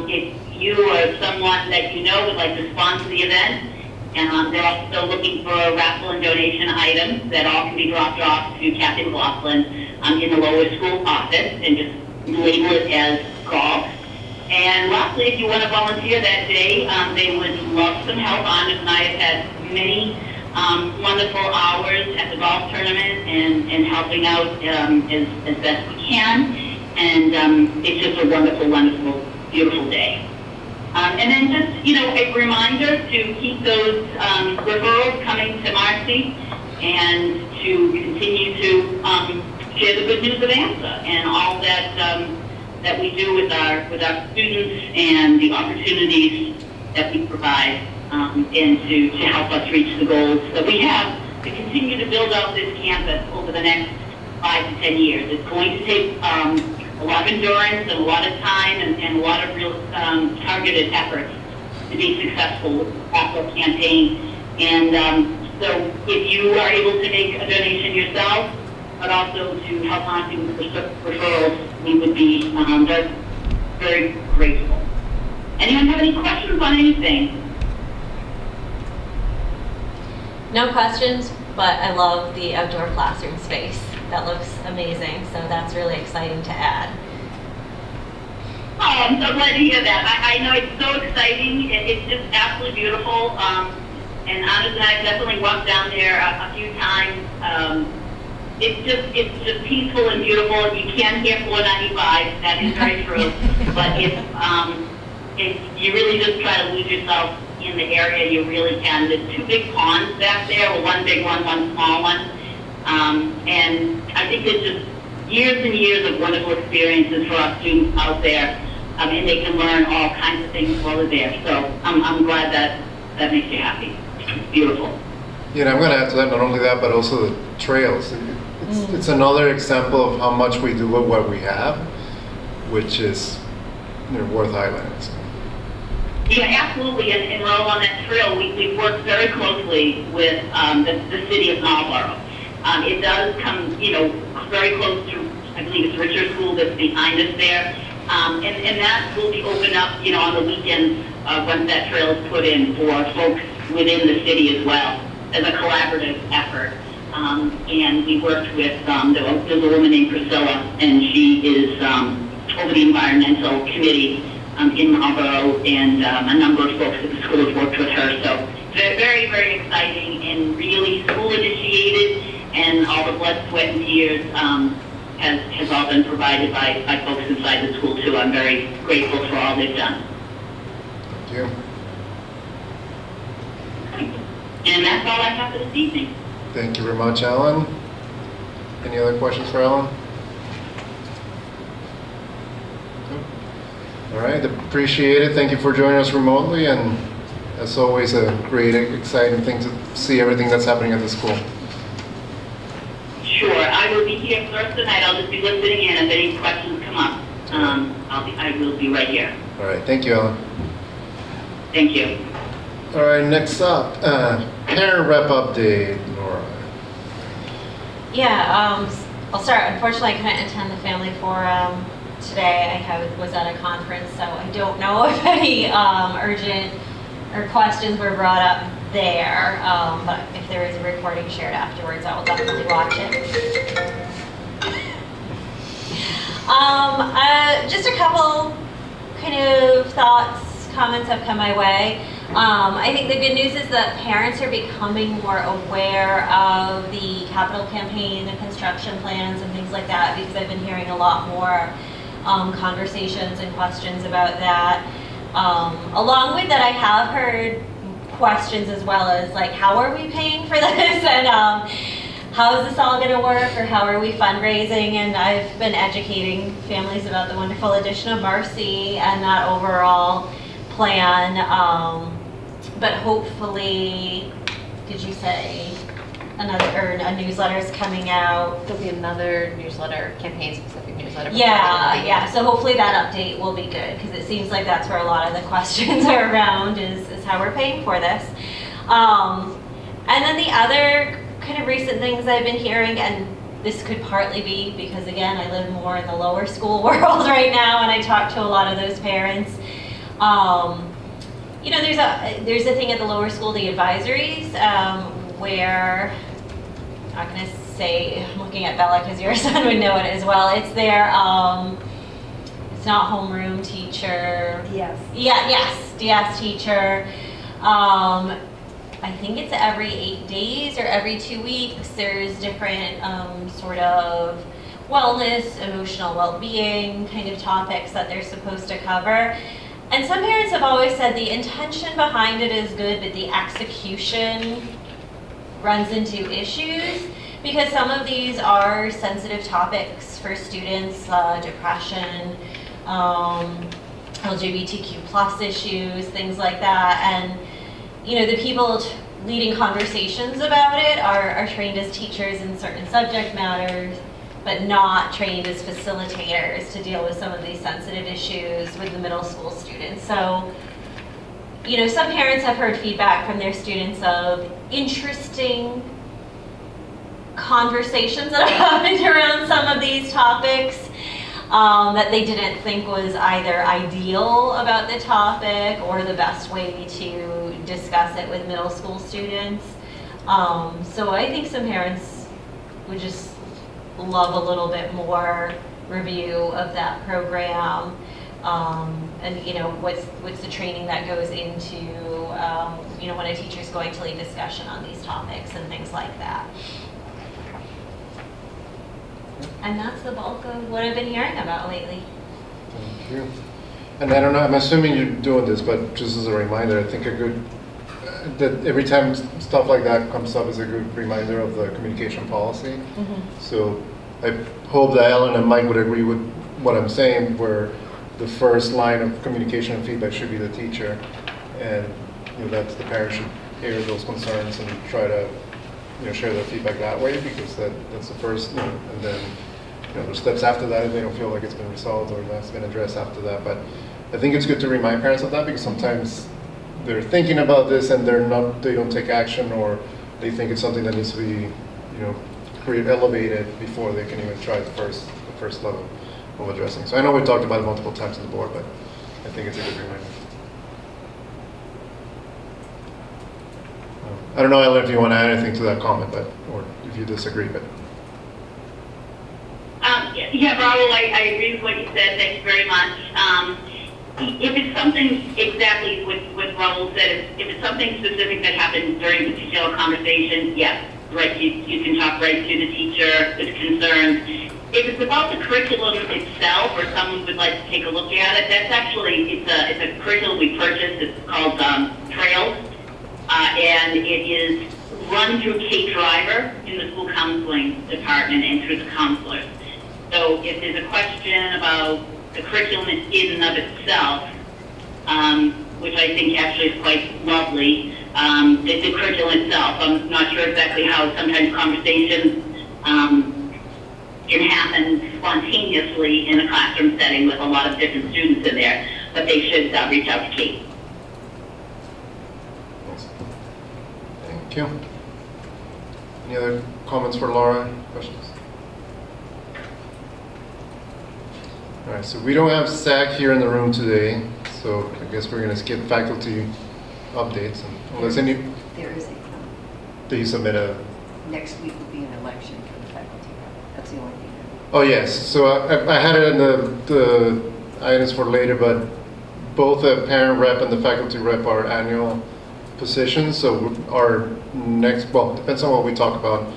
If you or someone that you know would like to sponsor the event, and they're also looking for raffle and donation items that all can be dropped off to Kathy McLaughlin in the lower school office, and just label it as golf. And lastly, if you want to volunteer that day, they would love some help. Anders and I have had many wonderful hours at the golf tournament and helping out as best we can. And it's just a wonderful, wonderful, beautiful day. And then just, a reminder to keep those referrals coming to Marcy and to continue to share the good news of AMSA and all that we do with our students and the opportunities that we provide and to help us reach the goals that we have to continue to build out this campus over the next 5 to 10 years. It's going to take a lot of endurance and a lot of time and a lot of real targeted efforts to be successful with the capital campaign. And so if you are able to make a donation yourself, but also to help on to referrals, we would be very, very grateful. Anyone have any questions on anything? No questions, but I love the outdoor classroom space. That looks amazing, so that's really exciting to add. Oh, I'm so glad to hear that. I know it's so exciting. It's just absolutely beautiful. And Anders and I have definitely walked down there a few times. It's just peaceful and beautiful. You can hear 495. That is very true. But if you really just try to lose yourself in the area, you really can. There's 2 big ponds back there, or 1 big one, 1 small one. And I think it's just years and years of wonderful experiences for our students out there. And they can learn all kinds of things while they're there. So I'm glad that makes you happy. It's beautiful. I'm going to add to that, not only that, but also the trails. It's another example of how much we do with what we have, which is worth highlighting. Yeah, absolutely. And while on that trail, we've worked very closely with the city of Marlborough. It does come, very close to, I believe it's Richard School that's behind us there. And that will be opened up, on the weekends once that trail is put in for folks within the city as well as a collaborative effort. And we worked with, there's a woman named Priscilla, and she is over the environmental committee in Marlborough, and a number of folks at the school have worked with her. So very, very exciting and really school initiated, and all the blood, sweat, and tears has all been provided by folks inside the school too. I'm very grateful for all they've done. Thank you. And that's all I have for this evening. Thank you very much, Alan. Any other questions for Alan? All right, appreciate it. Thank you for joining us remotely, and as always, a great, exciting thing to see everything that's happening at the school. Sure, I will be here for the rest of the night. I'll just be listening in. If any questions come up, I will be right here. All right, thank you, Alan. Thank you. All right, next up, parent rep update, Laura. Yeah, I'll start. Unfortunately, I couldn't attend the family forum today. I was at a conference, so I don't know if any urgent or questions were brought up there. But if there is a recording shared afterwards, I will definitely watch it. Just a couple kind of thoughts, comments have come my way. I think the good news is that parents are becoming more aware of the capital campaign, the construction plans and things like that, because I've been hearing a lot more conversations and questions about that. Along with that, I have heard questions as well as like, how are we paying for this? And how is this all going to work, or how are we fundraising? And I've been educating families about the wonderful addition of Marcy and that overall plan. But hopefully, did you say a newsletter is coming out? There'll be another newsletter, campaign-specific newsletter. Yeah. So hopefully that update will be good, because it seems like that's where a lot of the questions are around, is how we're paying for this. And then the other kind of recent things I've been hearing, and this could partly be because, again, I live more in the lower school world right now, and I talk to a lot of those parents. You know, there's a thing at the lower school, the advisories, where, I'm not going to say, I'm looking at Bella because your son would know it as well. It's their, it's not homeroom teacher. Yes. Yeah, yes, DS teacher. I think it's every 8 days or every 2 weeks. There's different sort of wellness, emotional well-being kind of topics that they're supposed to cover. And some parents have always said the intention behind it is good, but the execution runs into issues, because some of these are sensitive topics for students, depression, LGBTQ plus issues, things like that. And you know, the people leading conversations about it are trained as teachers in certain subject matters, but not trained as facilitators to deal with some of these sensitive issues with the middle school students. So, you know, some parents have heard feedback from their students of interesting conversations that have happened around some of these topics that they didn't think was either ideal about the topic or the best way to discuss it with middle school students. So I think some parents would just love a little bit more review of that program, and you know, what's the training that goes into you know, when a teacher's going to lead discussion on these topics and things like that. And that's the bulk of what I've been hearing about lately. Thank you. And I don't know, I'm assuming you're doing this, but just as a reminder, I think a good, that every time stuff like that comes up is a good reminder of the communication policy. Mm-hmm. So I hope that Ellen and Mike would agree with what I'm saying, where the first line of communication and feedback should be the teacher, and you know, that's the parent should hear those concerns and try to, you know, share their feedback that way, because that's the first, you know, and then, you know, there's steps after that if they don't feel like it's been resolved or that's been addressed after that. But I think it's good to remind parents of that, because sometimes they're thinking about this and they don't take action, or they think it's something that needs to be, you know, elevated before they can even try the first level of addressing. So I know we talked about it multiple times on the board, but I think it's a good reminder. I don't know, Ellen, if you want to add anything to that comment, but, or if you disagree, but. Yeah, Raul, I agree with what you said. Thank you very much. If it's something exactly what Raul said, if it's something specific that happened during the particular conversation, yes, right, you can talk right to the teacher with concerns. If it's about the curriculum itself, or someone would like to take a look at it, that's actually, it's a curriculum we purchased. It's called Trails. and it is run through Kate Driver in the school counseling department and through the counselors. So if there's a question about the curriculum in and of itself, which I think actually is quite lovely, the curriculum itself, I'm not sure exactly how sometimes conversations can happen spontaneously in a classroom setting with a lot of different students in there, but they should reach out to Kate. Thank you. Any other comments for Laura? Questions? All right, so we don't have SAC here in the room today, so I guess we're going to skip faculty updates. Unless any, There is a, do you submit a? next week will be an election for the faculty rep. That's the only thing. Oh yes, so I had it in the items for later, but both the parent rep and the faculty rep are annual positions. So our next, well, depends on what we talk about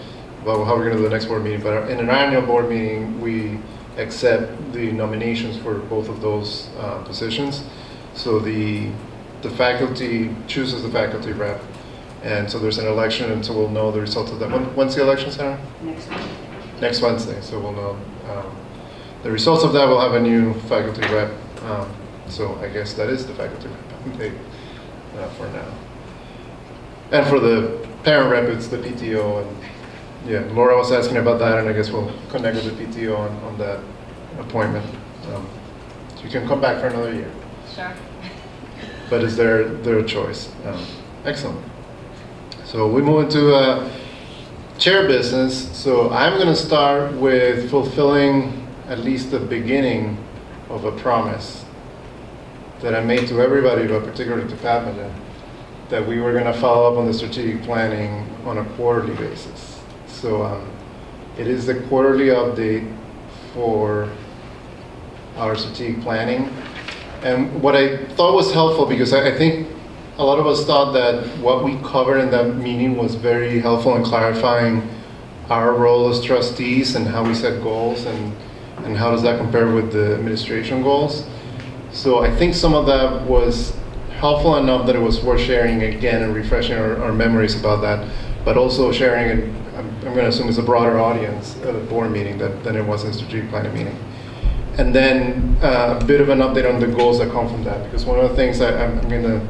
how we're going to do the next board meeting. But in an annual board meeting, we accept the nominations for both of those positions. So the faculty chooses the faculty rep, and so there's an election, and so we'll know the results of that. When's the election, Sarah? Next week. Next Wednesday, so we'll know the results of that. We'll have a new faculty rep, so I guess that is the faculty rep for now. And for the parent rep, it's the PTO, and yeah, Laura was asking about that, and I guess we'll connect with the PTO on that appointment. So you can come back for another year. Sure. But it's their choice. Excellent. So we move into chair business. So I'm going to start with fulfilling at least the beginning of a promise that I made to everybody, but particularly to Pat, that we were going to follow up on the strategic planning on a quarterly basis. So it is the quarterly update for our strategic planning. And what I thought was helpful, because I think a lot of us thought that what we covered in that meeting was very helpful in clarifying our role as trustees and how we set goals and how does that compare with the administration goals. So I think some of that was helpful enough that it was worth sharing again and refreshing our memories about that, but also sharing, and I'm going to assume it's a broader audience at a board meeting than it was in a strategic planning meeting. And then a bit of an update on the goals that come from that, because one of the things I'm going to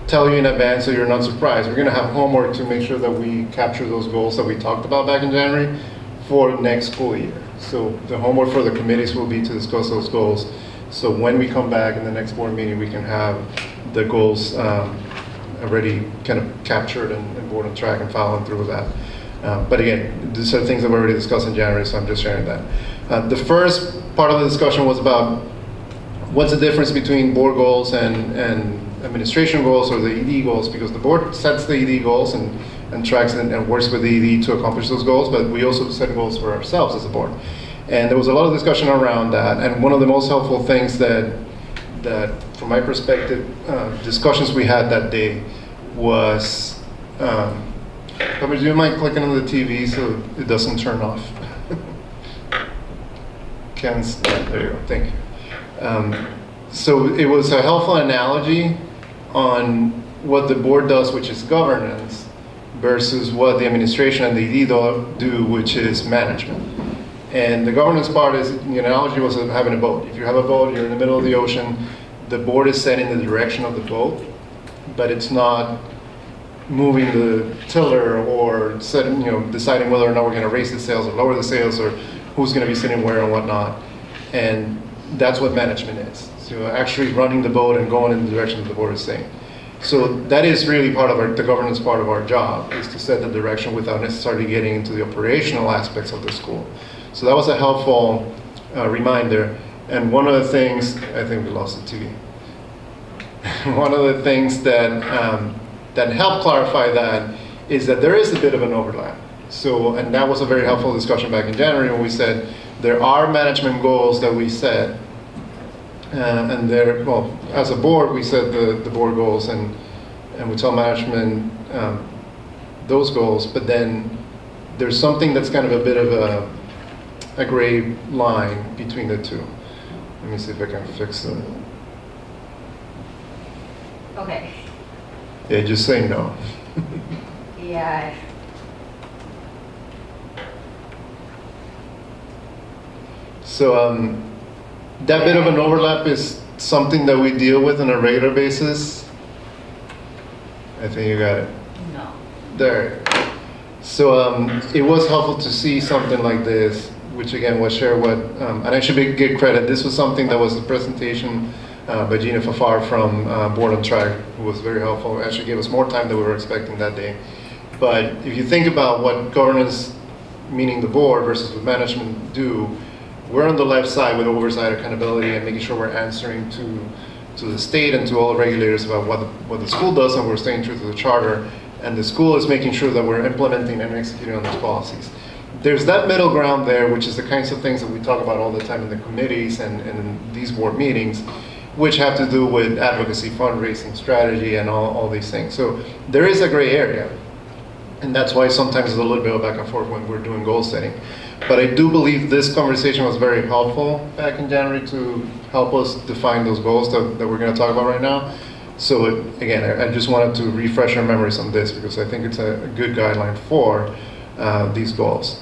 tell you in advance so you're not surprised, we're going to have homework to make sure that we capture those goals that we talked about back in January for next school year. So the homework for the committees will be to discuss those goals. So when we come back in the next board meeting, we can have the goals already kind of captured and board on track and following through with that. But again, these are things that we already discussed in January, so I'm just sharing that. The first part of the discussion was about what's the difference between board goals and administration goals or the ED goals, because the board sets the ED goals and tracks and works with the ED to accomplish those goals, but we also set goals for ourselves as a board. And there was a lot of discussion around that, and one of the most helpful things that from my perspective, discussions we had that day was, do you mind clicking on the TV so it doesn't turn off? Ken's, there you go, thank you. So it was a helpful analogy on what the board does, which is governance, versus what the administration and the ED do, which is management. And the governance part is, the analogy was of having a boat. If you have a boat, you're in the middle of the ocean, the board is setting the direction of the boat, but it's not moving the tiller or setting, deciding whether or not we're going to raise the sails or lower the sails or who's going to be sitting where and whatnot. And that's what management is. So actually running the boat and going in the direction that the board is saying. So that is really part of the governance part of our job, is to set the direction without necessarily getting into the operational aspects of the school. So that was a helpful reminder. And one of the things, I think we lost the TV. One of the things that helped clarify that is that there is a bit of an overlap. So, and that was a very helpful discussion back in January when we said there are management goals that we set, and there, well, as a board, we set the board goals and we tell management those goals, but then there's something that's kind of a bit of a gray line between the two. Let me see if I can fix it. Okay. Yeah, just say no. Yeah. So that bit of an overlap is something that we deal with on a regular basis. I think you got it. No. There. So it was helpful to see something like this, which again was shared what, and I should give credit, this was something that was a presentation by Gina Fafar from Board on Track, who was very helpful, actually gave us more time than we were expecting that day. But if you think about what governance, meaning the board, versus what management do, we're on the left side with oversight, accountability, and making sure we're answering to the state and to all the regulators about what the school does, and we're staying true to the charter. And the school is making sure that we're implementing and executing on those policies. There's that middle ground there, which is the kinds of things that we talk about all the time in the committees and in these board meetings, which have to do with advocacy, fundraising, strategy, and all these things. So there is a gray area. And that's why sometimes there's a little bit of back and forth when we're doing goal setting. But I do believe this conversation was very helpful back in January to help us define those goals that we're going to talk about right now. So again, I just wanted to refresh our memories on this because I think it's a good guideline for these goals.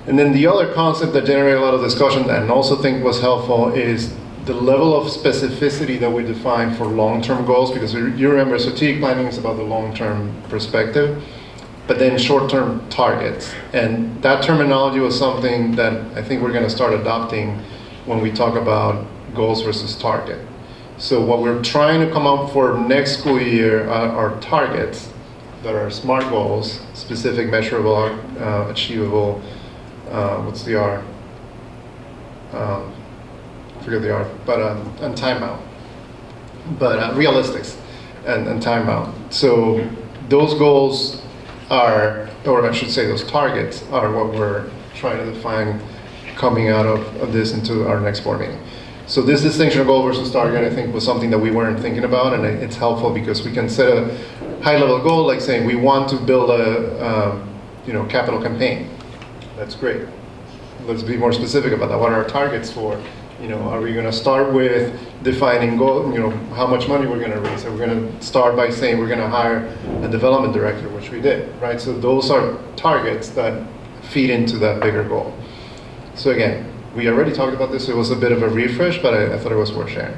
And then the other concept that generated a lot of discussion and also think was helpful is the level of specificity that we define for long-term goals, because you remember strategic planning is about the long-term perspective, but then short-term targets. And that terminology was something that I think we're going to start adopting when we talk about goals versus target. So what we're trying to come up for next school year are targets that are SMART goals, specific, measurable, achievable, what's the R? Forget the R, but and timeout. But realistics and timeout. So those goals are, or I should say those targets are what we're trying to define coming out of this into our next board meeting. So this distinction of goal versus target, I think, was something that we weren't thinking about, and it's helpful because we can set a high-level goal, like saying we want to build a capital campaign. That's great. Let's be more specific about that. What are our targets for? Are we going to start with defining goal? How much money we're going to raise? Are we going to start by saying we're going to hire a development director, which we did, right? So those are targets that feed into that bigger goal. So again, we already talked about this. It was a bit of a refresh, but I thought it was worth sharing.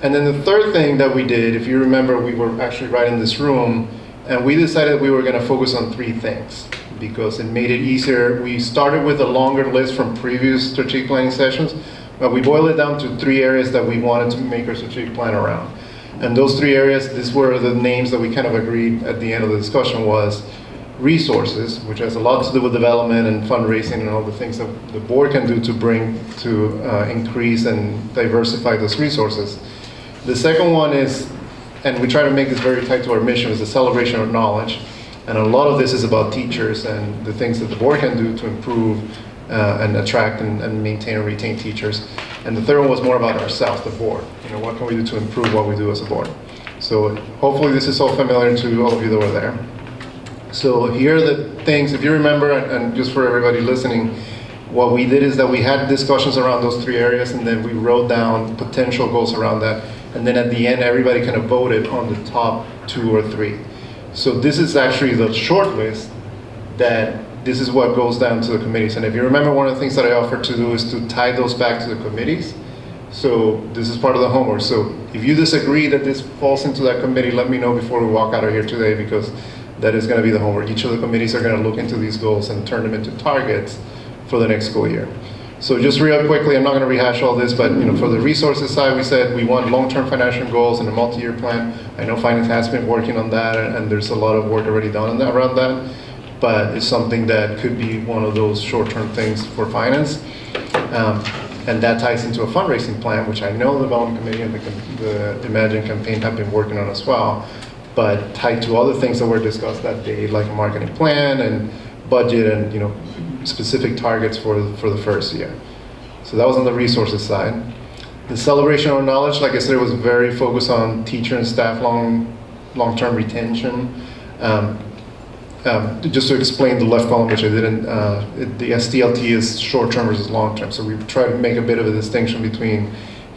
And then the third thing that we did, if you remember, we were actually right in this room, and we decided we were going to focus on 3 things because it made it easier. We started with a longer list from previous strategic planning sessions, but we boiled it down to 3 areas that we wanted to make our strategic plan around. And those 3 areas, these were the names that we kind of agreed at the end of the discussion was resources, which has a lot to do with development and fundraising and all the things that the board can do to increase and diversify those resources. The second one is, and we try to make this very tight to our mission, is the celebration of knowledge. And a lot of this is about teachers and the things that the board can do to improve and attract and maintain and retain teachers. And the third one was more about ourselves, the board. What can we do to improve what we do as a board? So hopefully this is all familiar to all of you that were there. So here are the things, if you remember, and just for everybody listening, what we did is that we had discussions around those 3 areas, and then we wrote down potential goals around that. And then at the end, everybody kind of voted on the top 2 or 3. So this is actually the short list that this is what goes down to the committees. And if you remember, one of the things that I offered to do is to tie those back to the committees. So this is part of the homework. So if you disagree that this falls into that committee, let me know before we walk out of here today, because that is going to be the homework. Each of the committees are going to look into these goals and turn them into targets for the next school year. So just real quickly, I'm not going to rehash all this, but for the resources side, we said we want long-term financial goals and a multi-year plan. I know finance has been working on that, and there's a lot of work already done on that, around that. But it's something that could be one of those short-term things for finance. And that ties into a fundraising plan, which I know the Development Committee and the Imagine campaign have been working on as well, but tied to other things that were discussed that day, like a marketing plan and budget and specific targets for the first year. So that was on the resources side. The celebration of knowledge, like I said, was very focused on teacher and staff long-term retention. Just to explain the left column, which I didn't, the STLT is short-term versus long-term. So we try to make a bit of a distinction between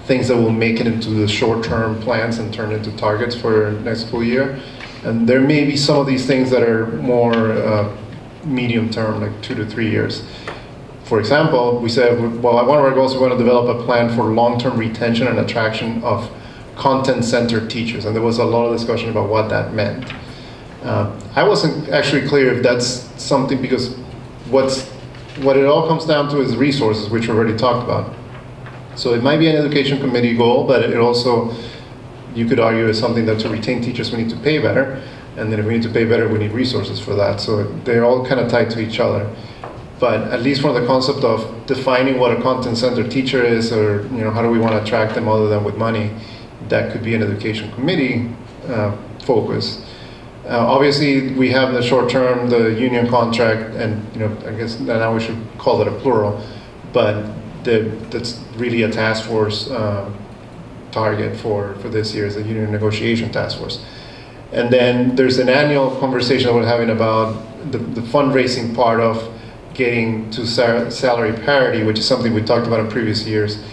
things that will make it into the short-term plans and turn into targets for next school year, And there may be some of these things that are more medium term, like 2 to 3 years. For example, we said, well, one of our goals, we want to develop a plan for long-term retention and attraction of content-centered teachers. And there was a lot of discussion about what that meant. I wasn't actually clear if that's something, because what it all comes down to is resources, which we already talked about. So it might be an education committee goal, but it also, you could argue, is something that to retain teachers, we need to pay better. And then if we need to pay better, we need resources for that. So they're all kind of tied to each other. But at least from the concept of defining what a content-centered teacher is, or how do we want to attract them other than with money, that could be an education committee focus. Obviously, we have in the short term the union contract, and I guess now we should call it a plural, but that's really a task force target for this year, is a union negotiation task force. And then there's an annual conversation that we're having about the fundraising part of getting to salary parity, which is something we talked about in previous years.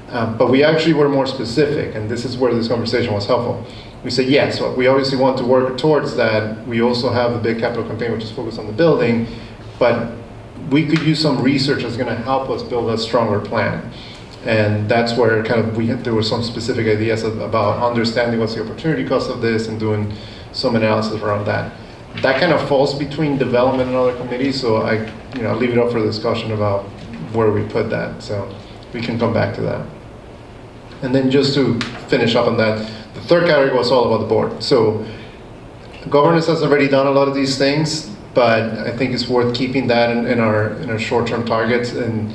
But we actually were more specific, and this is where this conversation was helpful. We said, yes, well, we obviously want to work towards that. We also have the big capital campaign, which is focused on the building, but we could use some research that's going to help us build a stronger plan. And that's where there were some specific ideas about understanding what's the opportunity cost of this and doing some analysis around that. That kind of falls between development and other committees, so I'll leave it up for discussion about where we put that. So we can come back to that. And then just to finish up on that, the third category was all about the board. So governance has already done a lot of these things, but I think it's worth keeping that in our short-term targets. And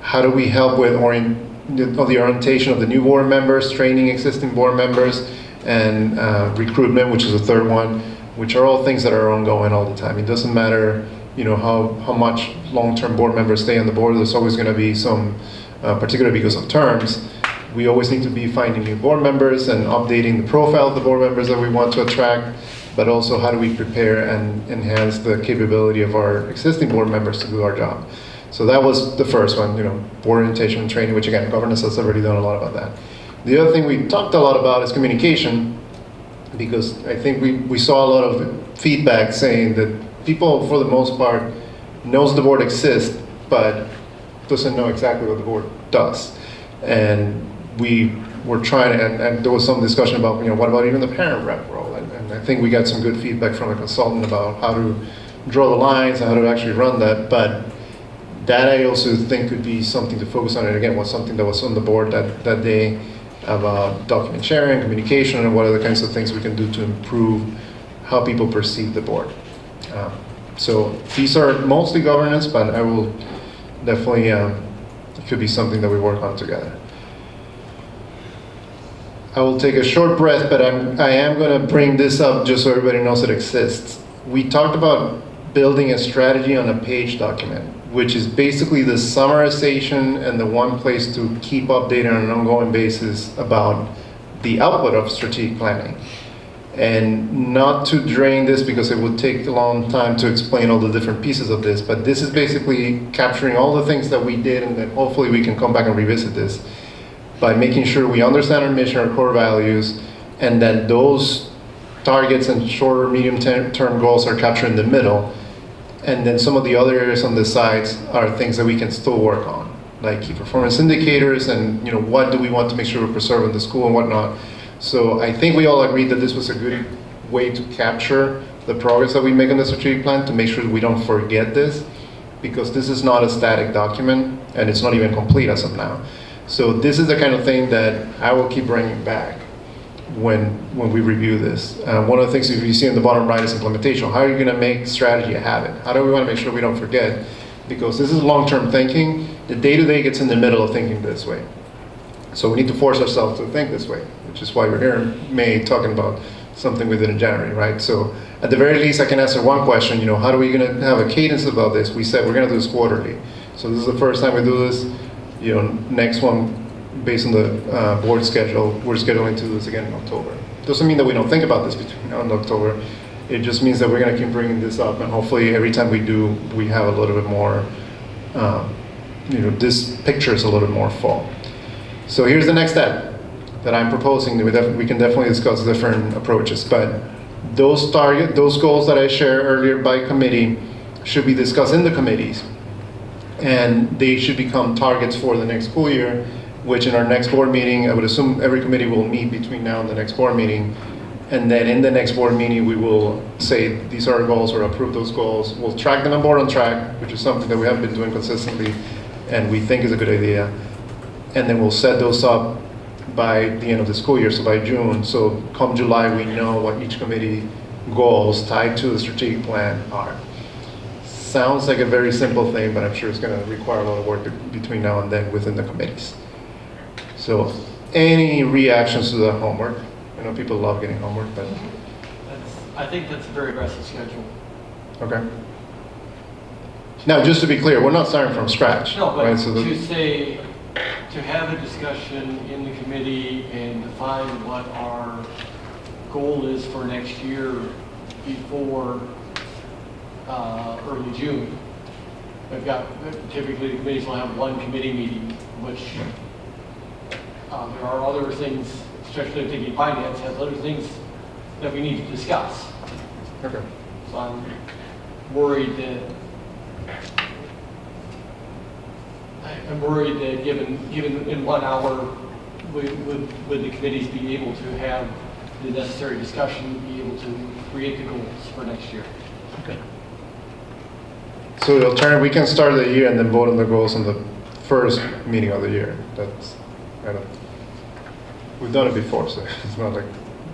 how do we help with the orientation of the new board members, training existing board members, and recruitment, which is the third one, which are all things that are ongoing all the time. It doesn't matter, how much long-term board members stay on the board. There's always going to be some, particularly because of terms. We always need to be finding new board members and updating the profile of the board members that we want to attract, but also how do we prepare and enhance the capability of our existing board members to do our job. So that was the first one, board orientation and training, which again, governance has already done a lot about that. The other thing we talked a lot about is communication, because I think we saw a lot of feedback saying that people, for the most part, knows the board exists, but doesn't know exactly what the board does. And we were trying to, and there was some discussion about, what about even the parent rep role? And I think we got some good feedback from a consultant about how to draw the lines and how to actually run that. But that I also think could be something to focus on. And again, was something that was on the board that day about document sharing, communication, and what other kinds of things we can do to improve how people perceive the board. So these are mostly governance, but I will definitely, it could be something that we work on together. I will take a short breath, but I am going to bring this up just so everybody knows it exists. We talked about building a strategy on a page document, which is basically the summarization and the one place to keep updated on an ongoing basis about the output of strategic planning. And not to drain this, because it would take a long time to explain all the different pieces of this, but this is basically capturing all the things that we did, and then hopefully we can come back and revisit this by making sure we understand our mission, our core values, and that those targets and shorter, medium-term goals are captured in the middle. And then some of the other areas on the sides are things that we can still work on, like key performance indicators and what do we want to make sure we preserve in the school and whatnot. So I think we all agreed that this was a good way to capture the progress that we make on the strategic plan, to make sure we don't forget this, because this is not a static document and it's not even complete as of now. So this is the kind of thing that I will keep bringing back when we review this. One of the things you see in the bottom right is implementation. How are you going to make strategy a habit? How do we want to make sure we don't forget? Because this is long-term thinking. The day-to-day gets in the middle of thinking this way. So we need to force ourselves to think this way, which is why we're here in May talking about something we did in January, right? So at the very least, I can answer one question, how are we going to have a cadence about this? We said we're going to do this quarterly. So this is the first time we do this. Next one, based on the board schedule, we're scheduling to do this again in October. Doesn't mean that we don't think about this between now and October. It just means that we're going to keep bringing this up, and hopefully every time we do, we have a little bit more, this picture is a little bit more full. So here's the next step that I'm proposing. We can definitely discuss different approaches, but those goals that I shared earlier by committee should be discussed in the committees. And they should become targets for the next school year, which in our next board meeting, I would assume every committee will meet between now and the next board meeting. And then in the next board meeting, we will say these are our goals or approve those goals. We'll track them on Board on Track, which is something that we have been doing consistently and we think is a good idea. And then we'll set those up by the end of the school year, so by June. So come July, we know what each committee goals tied to the strategic plan are. Sounds like a very simple thing, but I'm sure it's going to require a lot of work between now and then within the committees. So any reactions to the homework? I know people love getting homework, but... I think that's a very aggressive schedule. Okay. Now, just to be clear, we're not starting from scratch. No, but right? So to have a discussion in the committee and define what our goal is for next year before early June. Typically the committees will have one committee meeting, which there are other things, especially thinking finance, has other things that we need to discuss. Okay. So I'm worried that given in 1 hour, would the committees be able to have the necessary discussion, be able to create the goals for next year? Okay. So we can start the year and then vote on the goals on the first meeting of the year. That's, we've done it before, so it's not like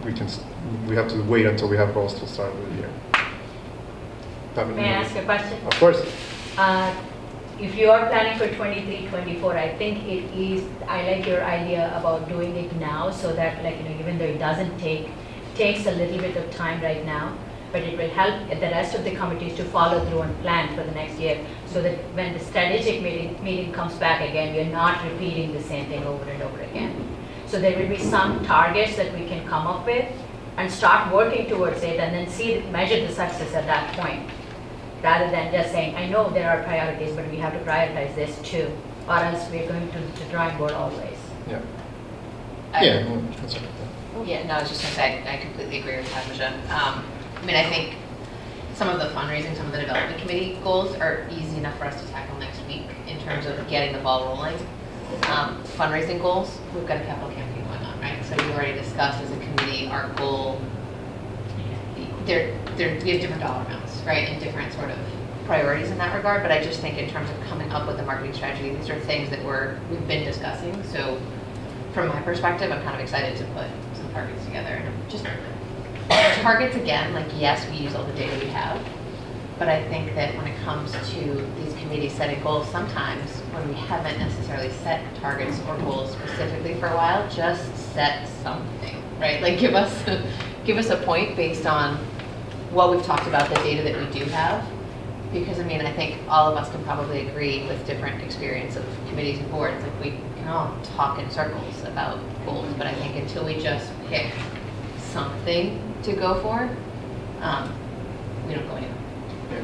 we have to wait until we have goals to start the year. May I ask a question? Of course. If you are planning for 23-24, I think it is, I like your idea about doing it now so that, like, even though it takes a little bit of time right now, but it will help the rest of the committees to follow through and plan for the next year, so that when the strategic meeting comes back again, you're not repeating the same thing over and over again. So there will be some targets that we can come up with and start working towards it, and then measure the success at that point, rather than just saying, I know there are priorities, but we have to prioritize this too, or else we're going to the drawing board always. Yeah. That's okay. Yeah, no, I was just going to say, I completely agree with Padmaja. I mean, I think some of the fundraising, some of the development committee goals are easy enough for us to tackle next week in terms of getting the ball rolling. Fundraising goals, we've got a capital campaign going on, right? So we already discussed as a committee our goal. We have different dollar amounts, right, and different sort of priorities in that regard. But I just think in terms of coming up with a marketing strategy, these are things that we've been discussing. So from my perspective, I'm kind of excited to put some targets together. And just targets again, like yes, we use all the data we have, but I think that when it comes to these committees setting goals, sometimes when we haven't necessarily set targets or goals specifically for a while, just set something, right? Like give us a point based on what we've talked about, the data that we do have. Because I mean, I think all of us can probably agree with different experience of committees and boards, like we can all talk in circles about goals, but I think until we just pick something to go for, we don't go anywhere.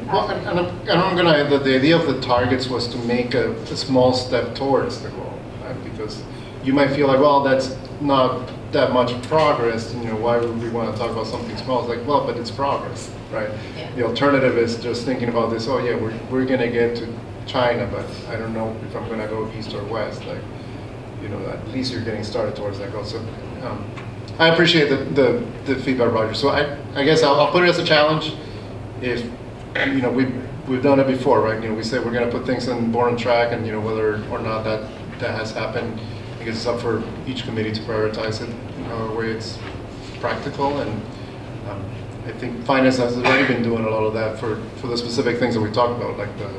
Well, I'm going to, the idea of the targets was to make a small step towards the goal, right? Because you might feel like, well, that's not that much progress, why would we want to talk about something small? It's like, well, but it's progress, right? Yeah. The alternative is just thinking about this, oh yeah, we're going to get to China, but I don't know if I'm going to go east or west. Like, at least you're getting started towards that goal. So I appreciate the feedback, Roger. So I guess I'll put it as a challenge. If we've done it before, right? We say we're going to put things on Board on Track, and whether or not that has happened, I guess it's up for each committee to prioritize it in a way it's practical. And I think finance has already been doing a lot of that for the specific things that we talked about, like the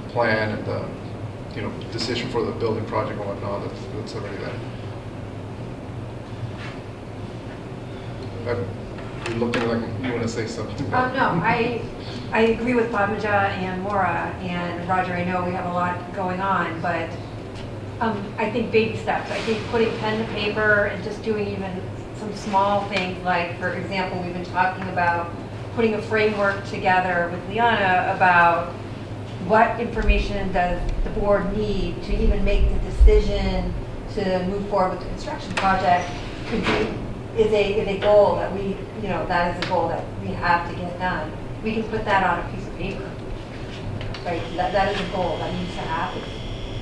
plan and the decision for the building project and whatnot. That's already there. You're looking like you want to say something. No, I agree with Padmaja and Maura and Roger. I know we have a lot going on, but I think baby steps. I think putting pen to paper and just doing even some small things, like, for example, we've been talking about putting a framework together with Liana about what information does the board need to even make the decision to move forward with the construction project. Could be is a goal that we, that is a goal that we have to get done, we can put that on a piece of paper. Right, that is a goal that needs to happen,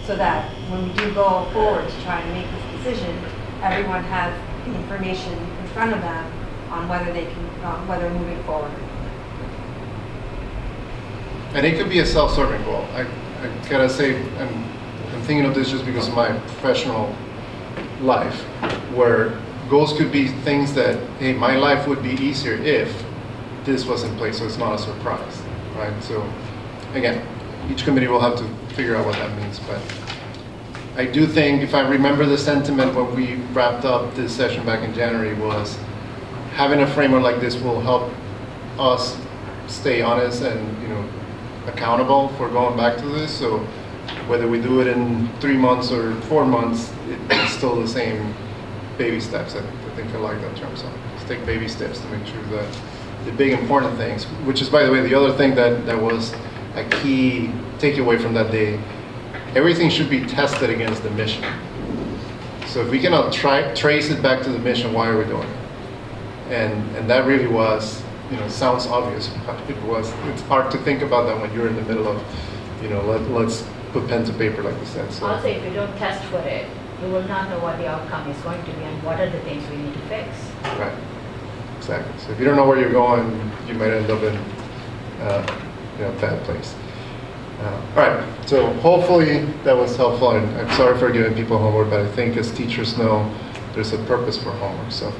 so that when we do go forward to try and make this decision, everyone has the information in front of them on whether they can, whether moving forward. And it could be a self-serving goal. I gotta say, I'm thinking of this just because of my professional life, where goals could be things that, hey, my life would be easier if this was in place, so it's not a surprise, right? So again, each committee will have to figure out what that means, but I do think, if I remember the sentiment when we wrapped up this session back in January, was having a framework like this will help us stay honest and accountable for going back to this. So whether we do it in 3 months or 4 months, it's still the same baby steps. I think I like that term. So let's take baby steps to make sure that the big important things, which is, by the way, the other thing that was a key takeaway from that day, everything should be tested against the mission. So if we cannot trace it back to the mission, why are we doing it? And that really was, sounds obvious, but it's hard to think about that when you're in the middle of, let's put pen to paper, like you said. So Also, if you don't test for it, you will not know what the outcome is going to be and what are the things we need to fix. right, exactly. So if you don't know where you're going, you might end up in a bad place. All right, so hopefully that was helpful, and I'm sorry for giving people homework, but I think as teachers know, there's a purpose for homework. So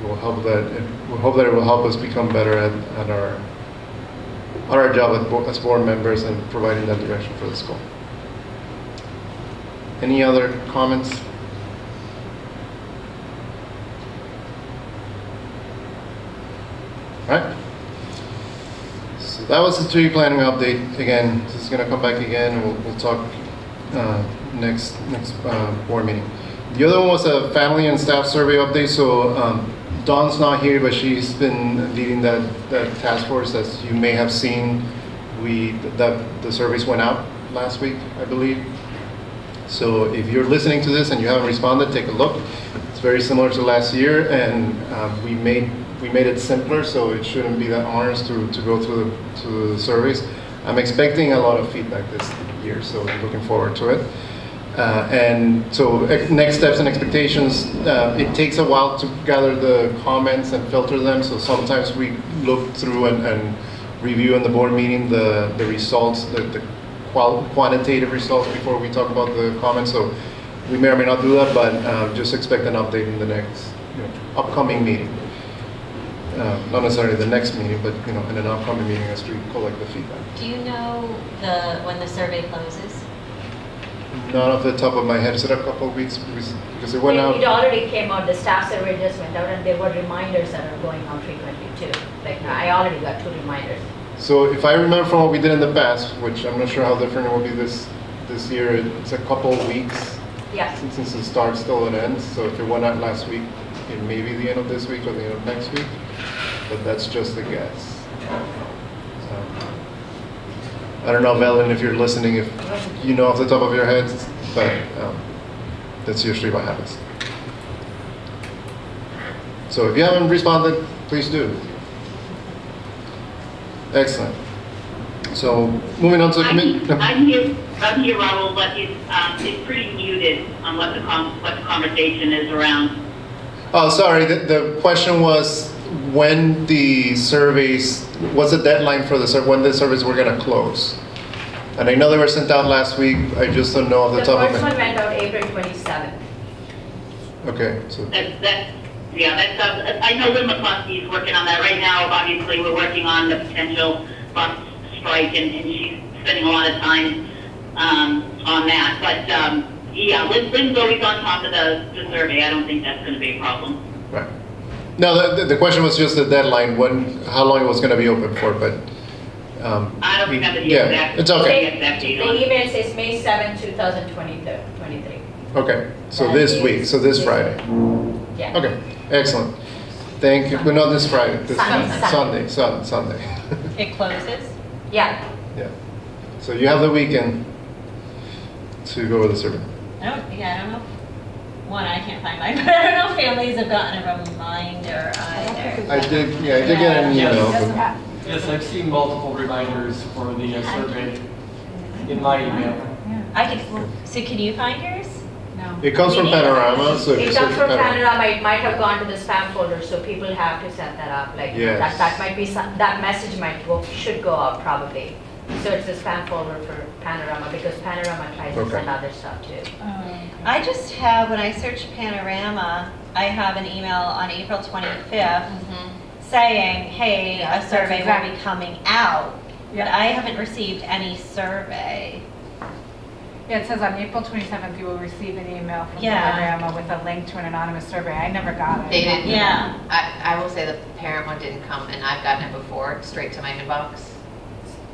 we'll hope that it will help us become better at our job as board members and providing that direction for the school. Any other comments? All right. So that was the strategic planning update. Again, this is going to come back again. We'll talk next board meeting. The other one was a family and staff survey update. So Dawn's not here, but she's been leading that task force. As you may have seen, the surveys went out last week, I believe. So if you're listening to this and you haven't responded, take a look. It's very similar to last year, and we made it simpler, so it shouldn't be that onerous to go through the surveys. I'm expecting a lot of feedback this year, so I'm looking forward to it. And so next steps and expectations, it takes a while to gather the comments and filter them, so sometimes we look through and review in the board meeting the results, the quantitative results before we talk about the comments. So we may or may not do that, but just expect an update in the next upcoming meeting. Not necessarily the next meeting, but in an upcoming meeting as we collect the feedback. Do you know when the survey closes? Not off the top of my head. Is it a couple of weeks? Because it went out. It already came out. The staff survey just went out, and there were reminders that are going out frequently too. Like I already got 2 reminders. So if I remember from what we did in the past, which I'm not sure how different it will be this year, it's a couple of weeks. Yeah. Since it starts till it ends. So if it went out last week, it may be the end of this week or the end of next week. But that's just a guess. I don't know, Velen, if you're listening, if you know off the top of your head, but that's usually what happens. So if you haven't responded, please do. Excellent. So moving on to the committee. I'm here, Raul, but it's pretty muted on what the conversation is around. Oh, sorry. The question was when the surveys, what's the deadline for when the surveys were going to close? And I know they were sent out last week. I just don't know off the top of my head. The first one went out April 27th. Okay. So I know Lynn McCluskey is working on that right now. Obviously, we're working on the potential bus strike, and she's spending a lot of time on that. But yeah, Lynn's always on top of the survey. I don't think that's going to be a problem. Right. No, the question was just the deadline, how long it was going to be open for, but I don't remember the exact. It's okay. The email says May 7, 2023. Okay, so this week, so this Friday. Yeah. Okay, excellent. Thank you. But not this Friday. This Sunday. It closes? Yeah. Yeah. So you have the weekend to go over the survey. I don't know. One, I can't find mine, but I don't know if families have gotten a reminder either. I did get an email. but- Yes, I've seen multiple reminders for the survey in my email. So can you find yours? No. It comes from Panorama, so if you It search comes from Panorama. Panorama, it might have gone to the spam folder, so people have to set that up, like, Yes. that might be that message should go out probably. So it's the spam folder for Panorama, because Panorama tries to Okay. send other stuff too. I just have, when I search Panorama, I have an email on April 25th saying, hey, Yeah, a survey that's will be coming out. But Yeah. I haven't received any survey. Yeah, it says on April 27th, you will receive an email from Yeah. Panorama with a link to an anonymous survey. I never got it. They didn't. Yeah. I will say the parent one didn't come, and I've gotten it before, straight to my inbox.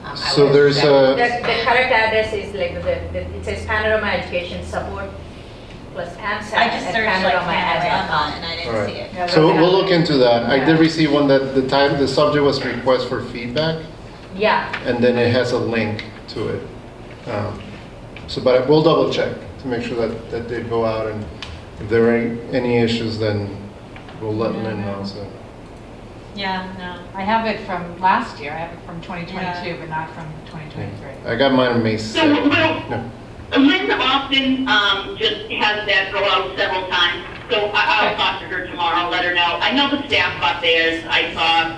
I So would there's expect- The correct address is like, it says Panorama Education Support plus AMSA I just at searched like panorama Panorama and I All didn't right. see it. Yeah, So that's- we'll look into that. I did Yeah. receive one that the subject was request for feedback, Yeah, and then it has a link to it. But we'll double check to make sure that they go out, and if there are any issues, then we'll let Lynn know, so. Yeah, no. I have it from last year. I have it from 2022, Yeah. but not from 2023. I got mine on May So, 2nd. well, No. Lynn often just has that go out several times, so I'll talk to her tomorrow, let her know. I know the staff got theirs, I saw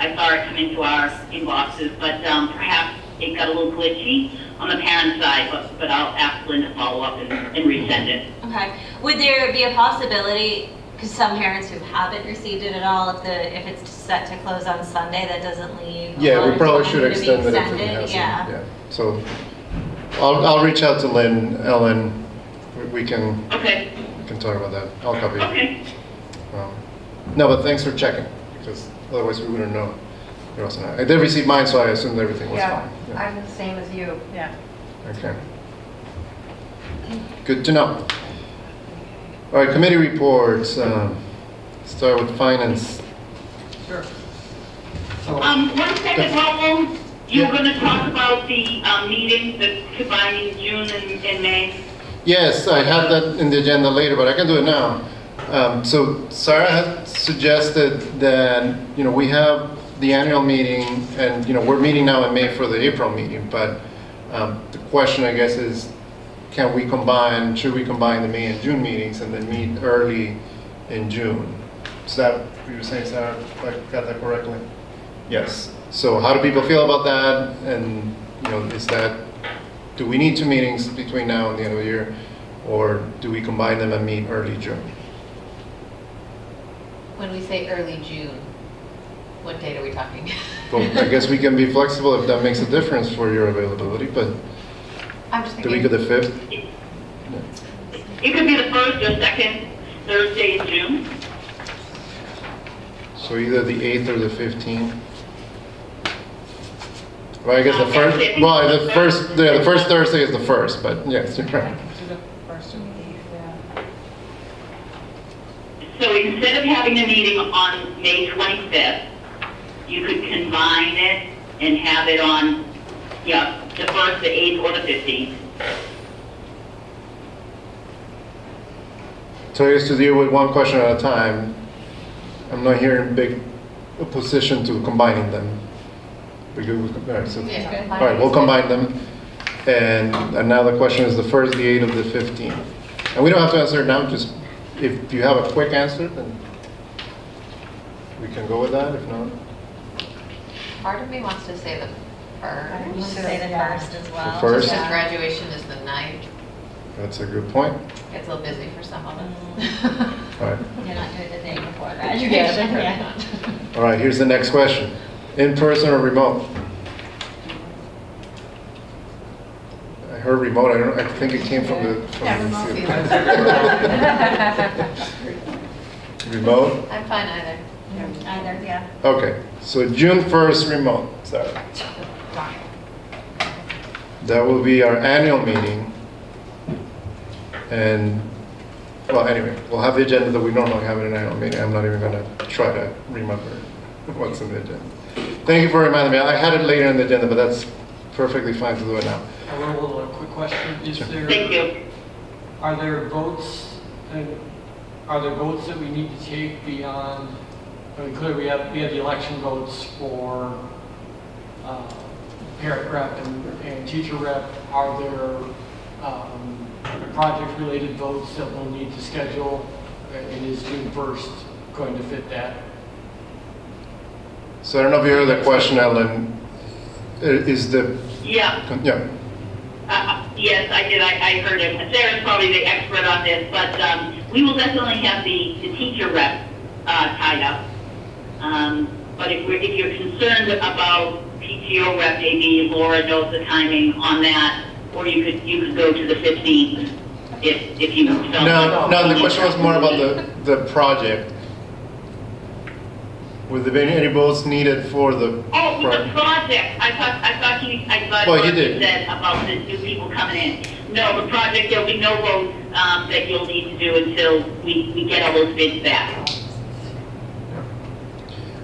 it come into our inboxes, but perhaps it got a little glitchy on the parent side, but I'll ask Lynn to follow up and resend it. Okay. Would there be a possibility, because some parents who haven't received it at all, if it's set to close on Sunday, that doesn't leave a Yeah, lot we of probably time should to be extend it if it extended? hasn't. Yeah. So I'll reach out to Lynn, Ellen, we can Okay, talk about that. I'll copy it. okay. No, but thanks for checking, because otherwise we wouldn't know. There wasn't. I did receive mine, so I assumed everything was Yeah. fine. Yeah. I'm the same as you. Yeah. Okay. Good to know. All right, committee reports. Start with finance. Sure. So, 1 second, Raul, you Yeah. were gonna talk about the meeting, the combining June and May? Yes, I had that in the agenda later, but I can do it now. So Sarah had suggested that, we have the annual meeting, and, we're meeting now in May for the April meeting, but the question, I guess, is, should we combine the May and June meetings and then meet early in June? Is that what you were saying, Sarah, if I got that correctly? Yes. So how do people feel about that? And, do we need 2 meetings between now and the end of the year? Or do we combine them and meet early June? When we say early June, what date are we talking? Well, I guess we can be flexible if that makes a difference for your availability, but I'm just the thinking. week of the 5th? It could be the first or second Thursday in June. So either the 8th or the 15th? Well, I guess the first Thursday is the first, but yes, you're right. So instead of having a meeting on May 25th, you could combine it and have it on, the 1st, the 8th, or the 15th. So I guess to deal with one question at a time, I'm not hearing big opposition to combining them. We good with, all right, so, Yeah. all right, we'll combine them. And now the question is the 1st, the 8th, of the 15th. And we don't have to answer it now, just if you have a quick answer, then we can go with that, if not. Part of me wants to say the I first. would Say the Yeah. first as well. The first? Because graduation is the 9th. That's a good point. Gets a little busy for some of us. All right. You're not doing the day before graduation. Yeah. All right, here's the next question. In person or remote? I heard remote, I think it came from the. Remote? I'm fine either. Either, yeah. Okay, so June 1st, remote, sorry. That will be our annual meeting. And, well, anyway, we'll have the agenda that we normally have in an annual meeting. I'm not even gonna try to remember what's in the agenda. Thank you for reminding me. I had it later in the agenda, but that's perfectly fine to do it now. I have a quick question. Sure. Thank you. Are there votes are there votes that we need to take beyond, I mean, clearly we have the election votes for parent rep and teacher rep. Are there project-related votes that we'll need to schedule? And is June 1st going to fit that? So I don't know if you heard the question, Ellen. Is the... Yeah. Yeah. Yes, I did. I heard it. Sarah's probably the expert on this, but we will definitely have the teacher rep tied up. But if you're concerned about PTO rep, maybe Laura knows the timing on that, or you could go to the 15th if you felt. No, the question was more about the project. Would there be any votes needed for the Oh, project? the project. I thought Well, he you did. said about the new people coming in. No, the project, there'll be no votes that you'll need to do until we get all those bids back.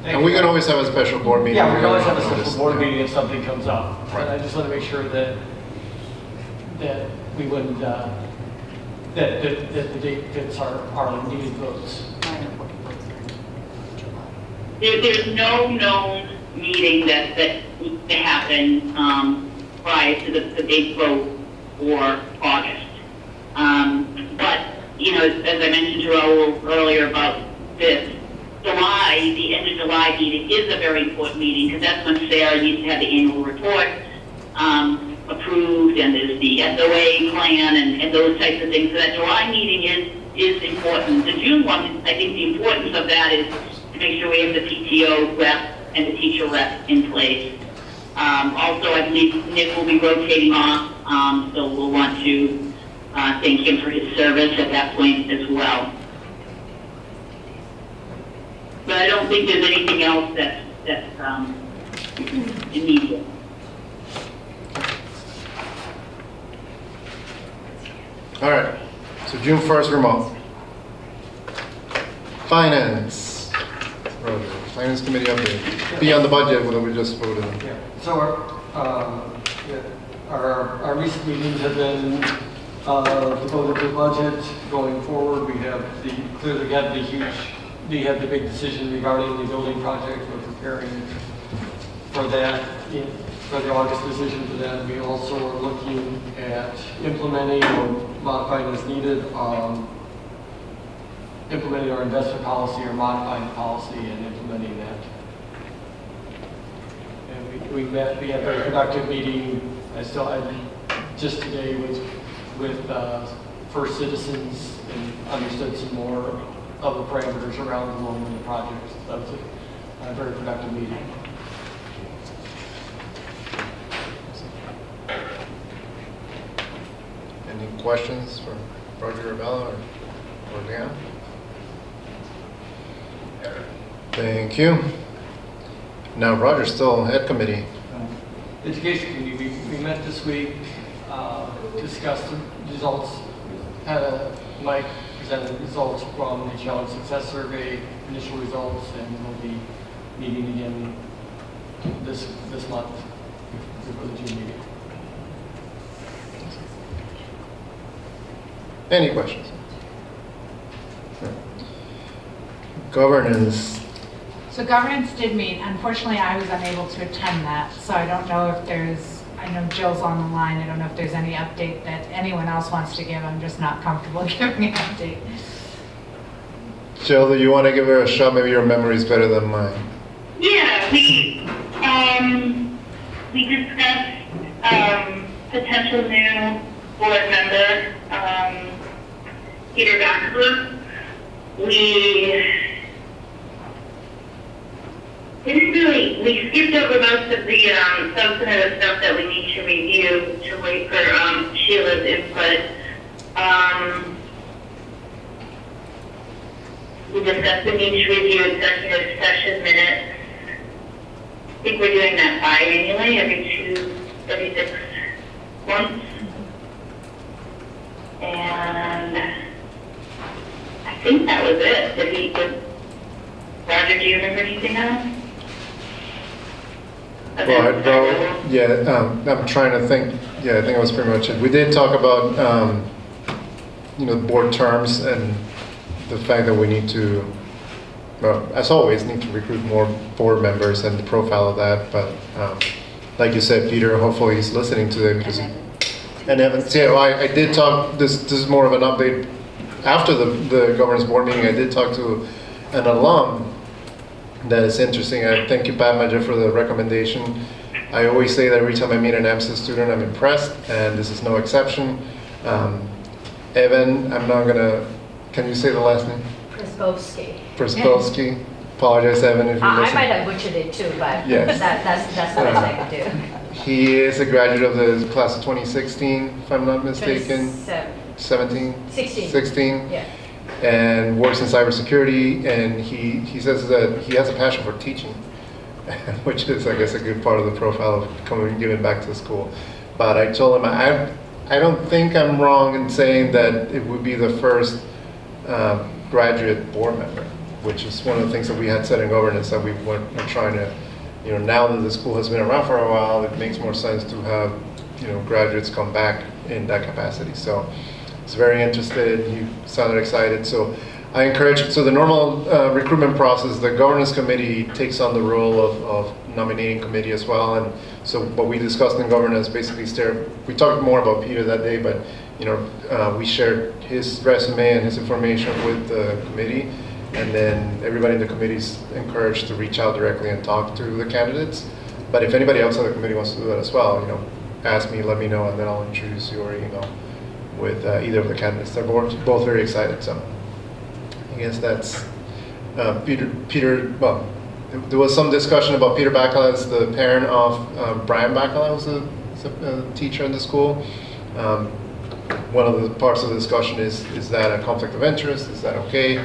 And we can always have a special board meeting. Yeah, we can always have a Notice. special board meeting if something comes up. Right. And I just want to make sure that we wouldn't, that the date fits our needed votes. There's no known meeting that needs to happen prior to the big vote for August. But, you know, as I mentioned to Raul earlier about this, July, the end of July meeting is a very important meeting because that's when Sarah needs to have the annual report approved, and there's the SOA plan and those types of things. So that July meeting is important. The June one, I think the importance of that is to make sure we have the PTO rep and the teacher rep in place. Also, I believe Nick will be rotating off, so we'll want to thank him for his service at that point as well. But I don't think there's anything else that's immediate. All right, so June 1st remote. Finance. Roger. Finance committee update. Beyond the budget, what we just voted on. Yeah. So our recent meetings have been devoted to the budget. Going forward, we have the big decision regarding the building project. We're preparing for that, for the August decision for that. We also are looking at implementing or modifying as needed, implementing our investment policy or modifying the policy and implementing that. And we had a very productive meeting. I just today with First Citizens and understood some more of the parameters around the loan and the project. That was a very productive meeting. Any questions for Roger or Bella or Dan? Thank you. Now Roger's still head committee. Education committee, we met this week, discussed the results. Mike presented results from the Challenge Success Survey, initial results, and we'll be meeting again this month before the June meeting. Any questions? Governance. So governance did meet. Unfortunately, I was unable to attend that, so I don't know if I know Jill's on the line. I don't know if there's any update that anyone else wants to give. I'm just not comfortable giving an update. Jill, do you want to give her a shot? Maybe your memory is better than mine. Yeah, we discussed potential new board member, Peter Baxter. We skipped over most of the substantive stuff that we need to review to wait for Sheila's input. We discussed the need to review executive session minutes. I think we're doing that biannually, every 6 months. And I think that was it. Roger, do you remember anything else? Well, yeah, I'm trying to think. Yeah, I think it was pretty much it. We did talk about, board terms and the fact that we need to, as always, need to recruit more board members and the profile of that. But like you said, Peter, hopefully he's listening today because. And Evan, yeah, well, I did talk. This is more of an update. After the governance board meeting, I did talk to an alum that is interesting. I thank you, Pat Maja, for the recommendation. I always say that every time I meet an AMSA student, I'm impressed, and this is no exception. Evan, I'm not gonna. Can you say the last name? Prespolsky. Apologize, Evan, if you're I listening. might have butchered it too, but Yes. that's what I like to do. He is a graduate of the class of 2016, if I'm not mistaken. 17? 16. 16. Yeah. And works in cybersecurity, and he says that he has a passion for teaching, which is, I guess, a good part of the profile of giving back to the school. But I told him, I don't think I'm wrong in saying that it would be the first graduate board member, which is one of the things that we had said in governance that we're trying to, now that the school has been around for a while, it makes more sense to have, graduates come back in that capacity. So he's very interested, he sounded excited. So I encourage, so the normal recruitment process, the governance committee takes on the role of nominating committee as well. And so what we discussed in governance basically we talked more about Peter that day, but we shared his resume and his information with the committee. And then everybody in the committee is encouraged to reach out directly and talk to the candidates. But if anybody outside the committee wants to do that as well, ask me, let me know, and then I'll introduce you or with either of the candidates. They're both very excited. So I guess that's Peter. Well, there was some discussion about Peter Bacala as the parent of Brian Bacala, who's a teacher in the school. One of the parts of the discussion is that a conflict of interest? Is that okay?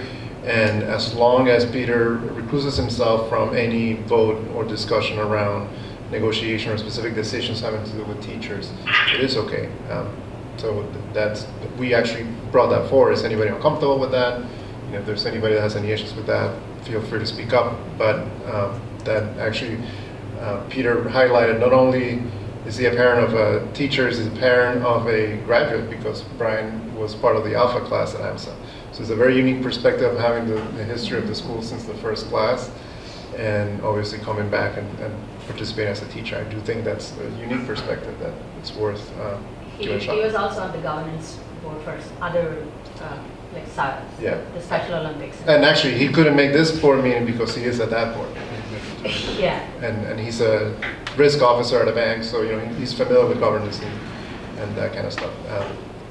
And as long as Peter recuses himself from any vote or discussion around negotiation or specific decisions having to do with teachers, it is okay. So we actually brought that forward. Is anybody uncomfortable with that? If there's anybody that has any issues with that, feel free to speak up. But that actually, Peter highlighted not only is he a parent of a teacher, he's a parent of a graduate because Brian was part of the Alpha class at AMSA. So it's a very unique perspective of having the history of the school since the first class, and obviously coming back and participating as a teacher. I do think that's a unique perspective that it's worth giving a shot. He was also on the governance board for other, the Special Olympics. And actually, he couldn't make this board meeting because he is at that board. Yeah. And he's a risk officer at a bank, so he's familiar with governance and that kind of stuff.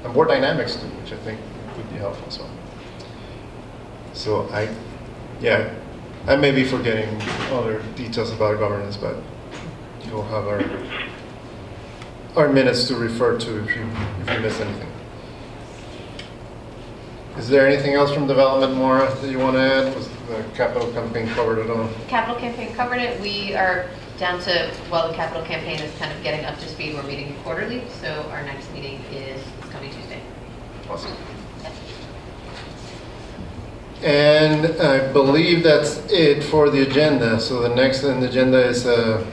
And board dynamics too, which I think would be helpful as well. So I may be forgetting other details about governance, but you'll have our minutes to refer to if you miss anything. Is there anything else from development, Maura, that you want to add? Was the capital campaign covered at all? Capital campaign covered it. We are down to, the capital campaign is kind of getting up to speed. We're meeting quarterly, so our next meeting is coming Tuesday. Awesome. And I believe that's it for the agenda. So the next on the agenda is a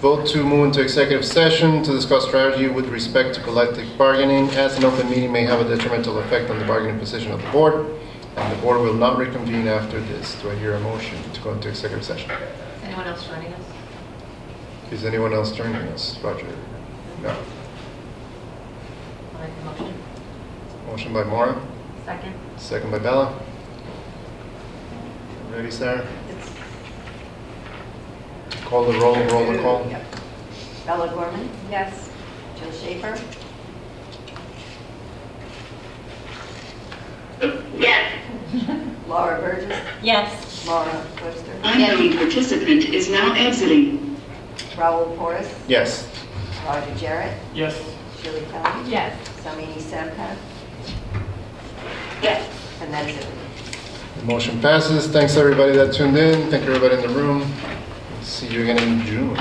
vote to move into executive session to discuss strategy with respect to collective bargaining, as an open meeting may have a detrimental effect on the bargaining position of the board, and the board will not reconvene after this. Do I hear a motion to go into executive session? Is anyone else joining us? Is anyone else joining us, Roger? No. I'll make a motion. Motion by Maura. Second. Second by Bella. Ready, Sarah? Call the roll the call. Yep. Bella Gorman? Yes. Jill Schaefer? Yes. Laura Burgess? Yes. Laura Webster? Unknown participant is now exiting. Raul Porras? Yes. Roger Jarrett? Yes. Shirley Kelly? Yes. Samini Sampath? Yes. And that's it. The motion passes. Thanks everybody that tuned in. Thank you everybody in the room. See you again in June.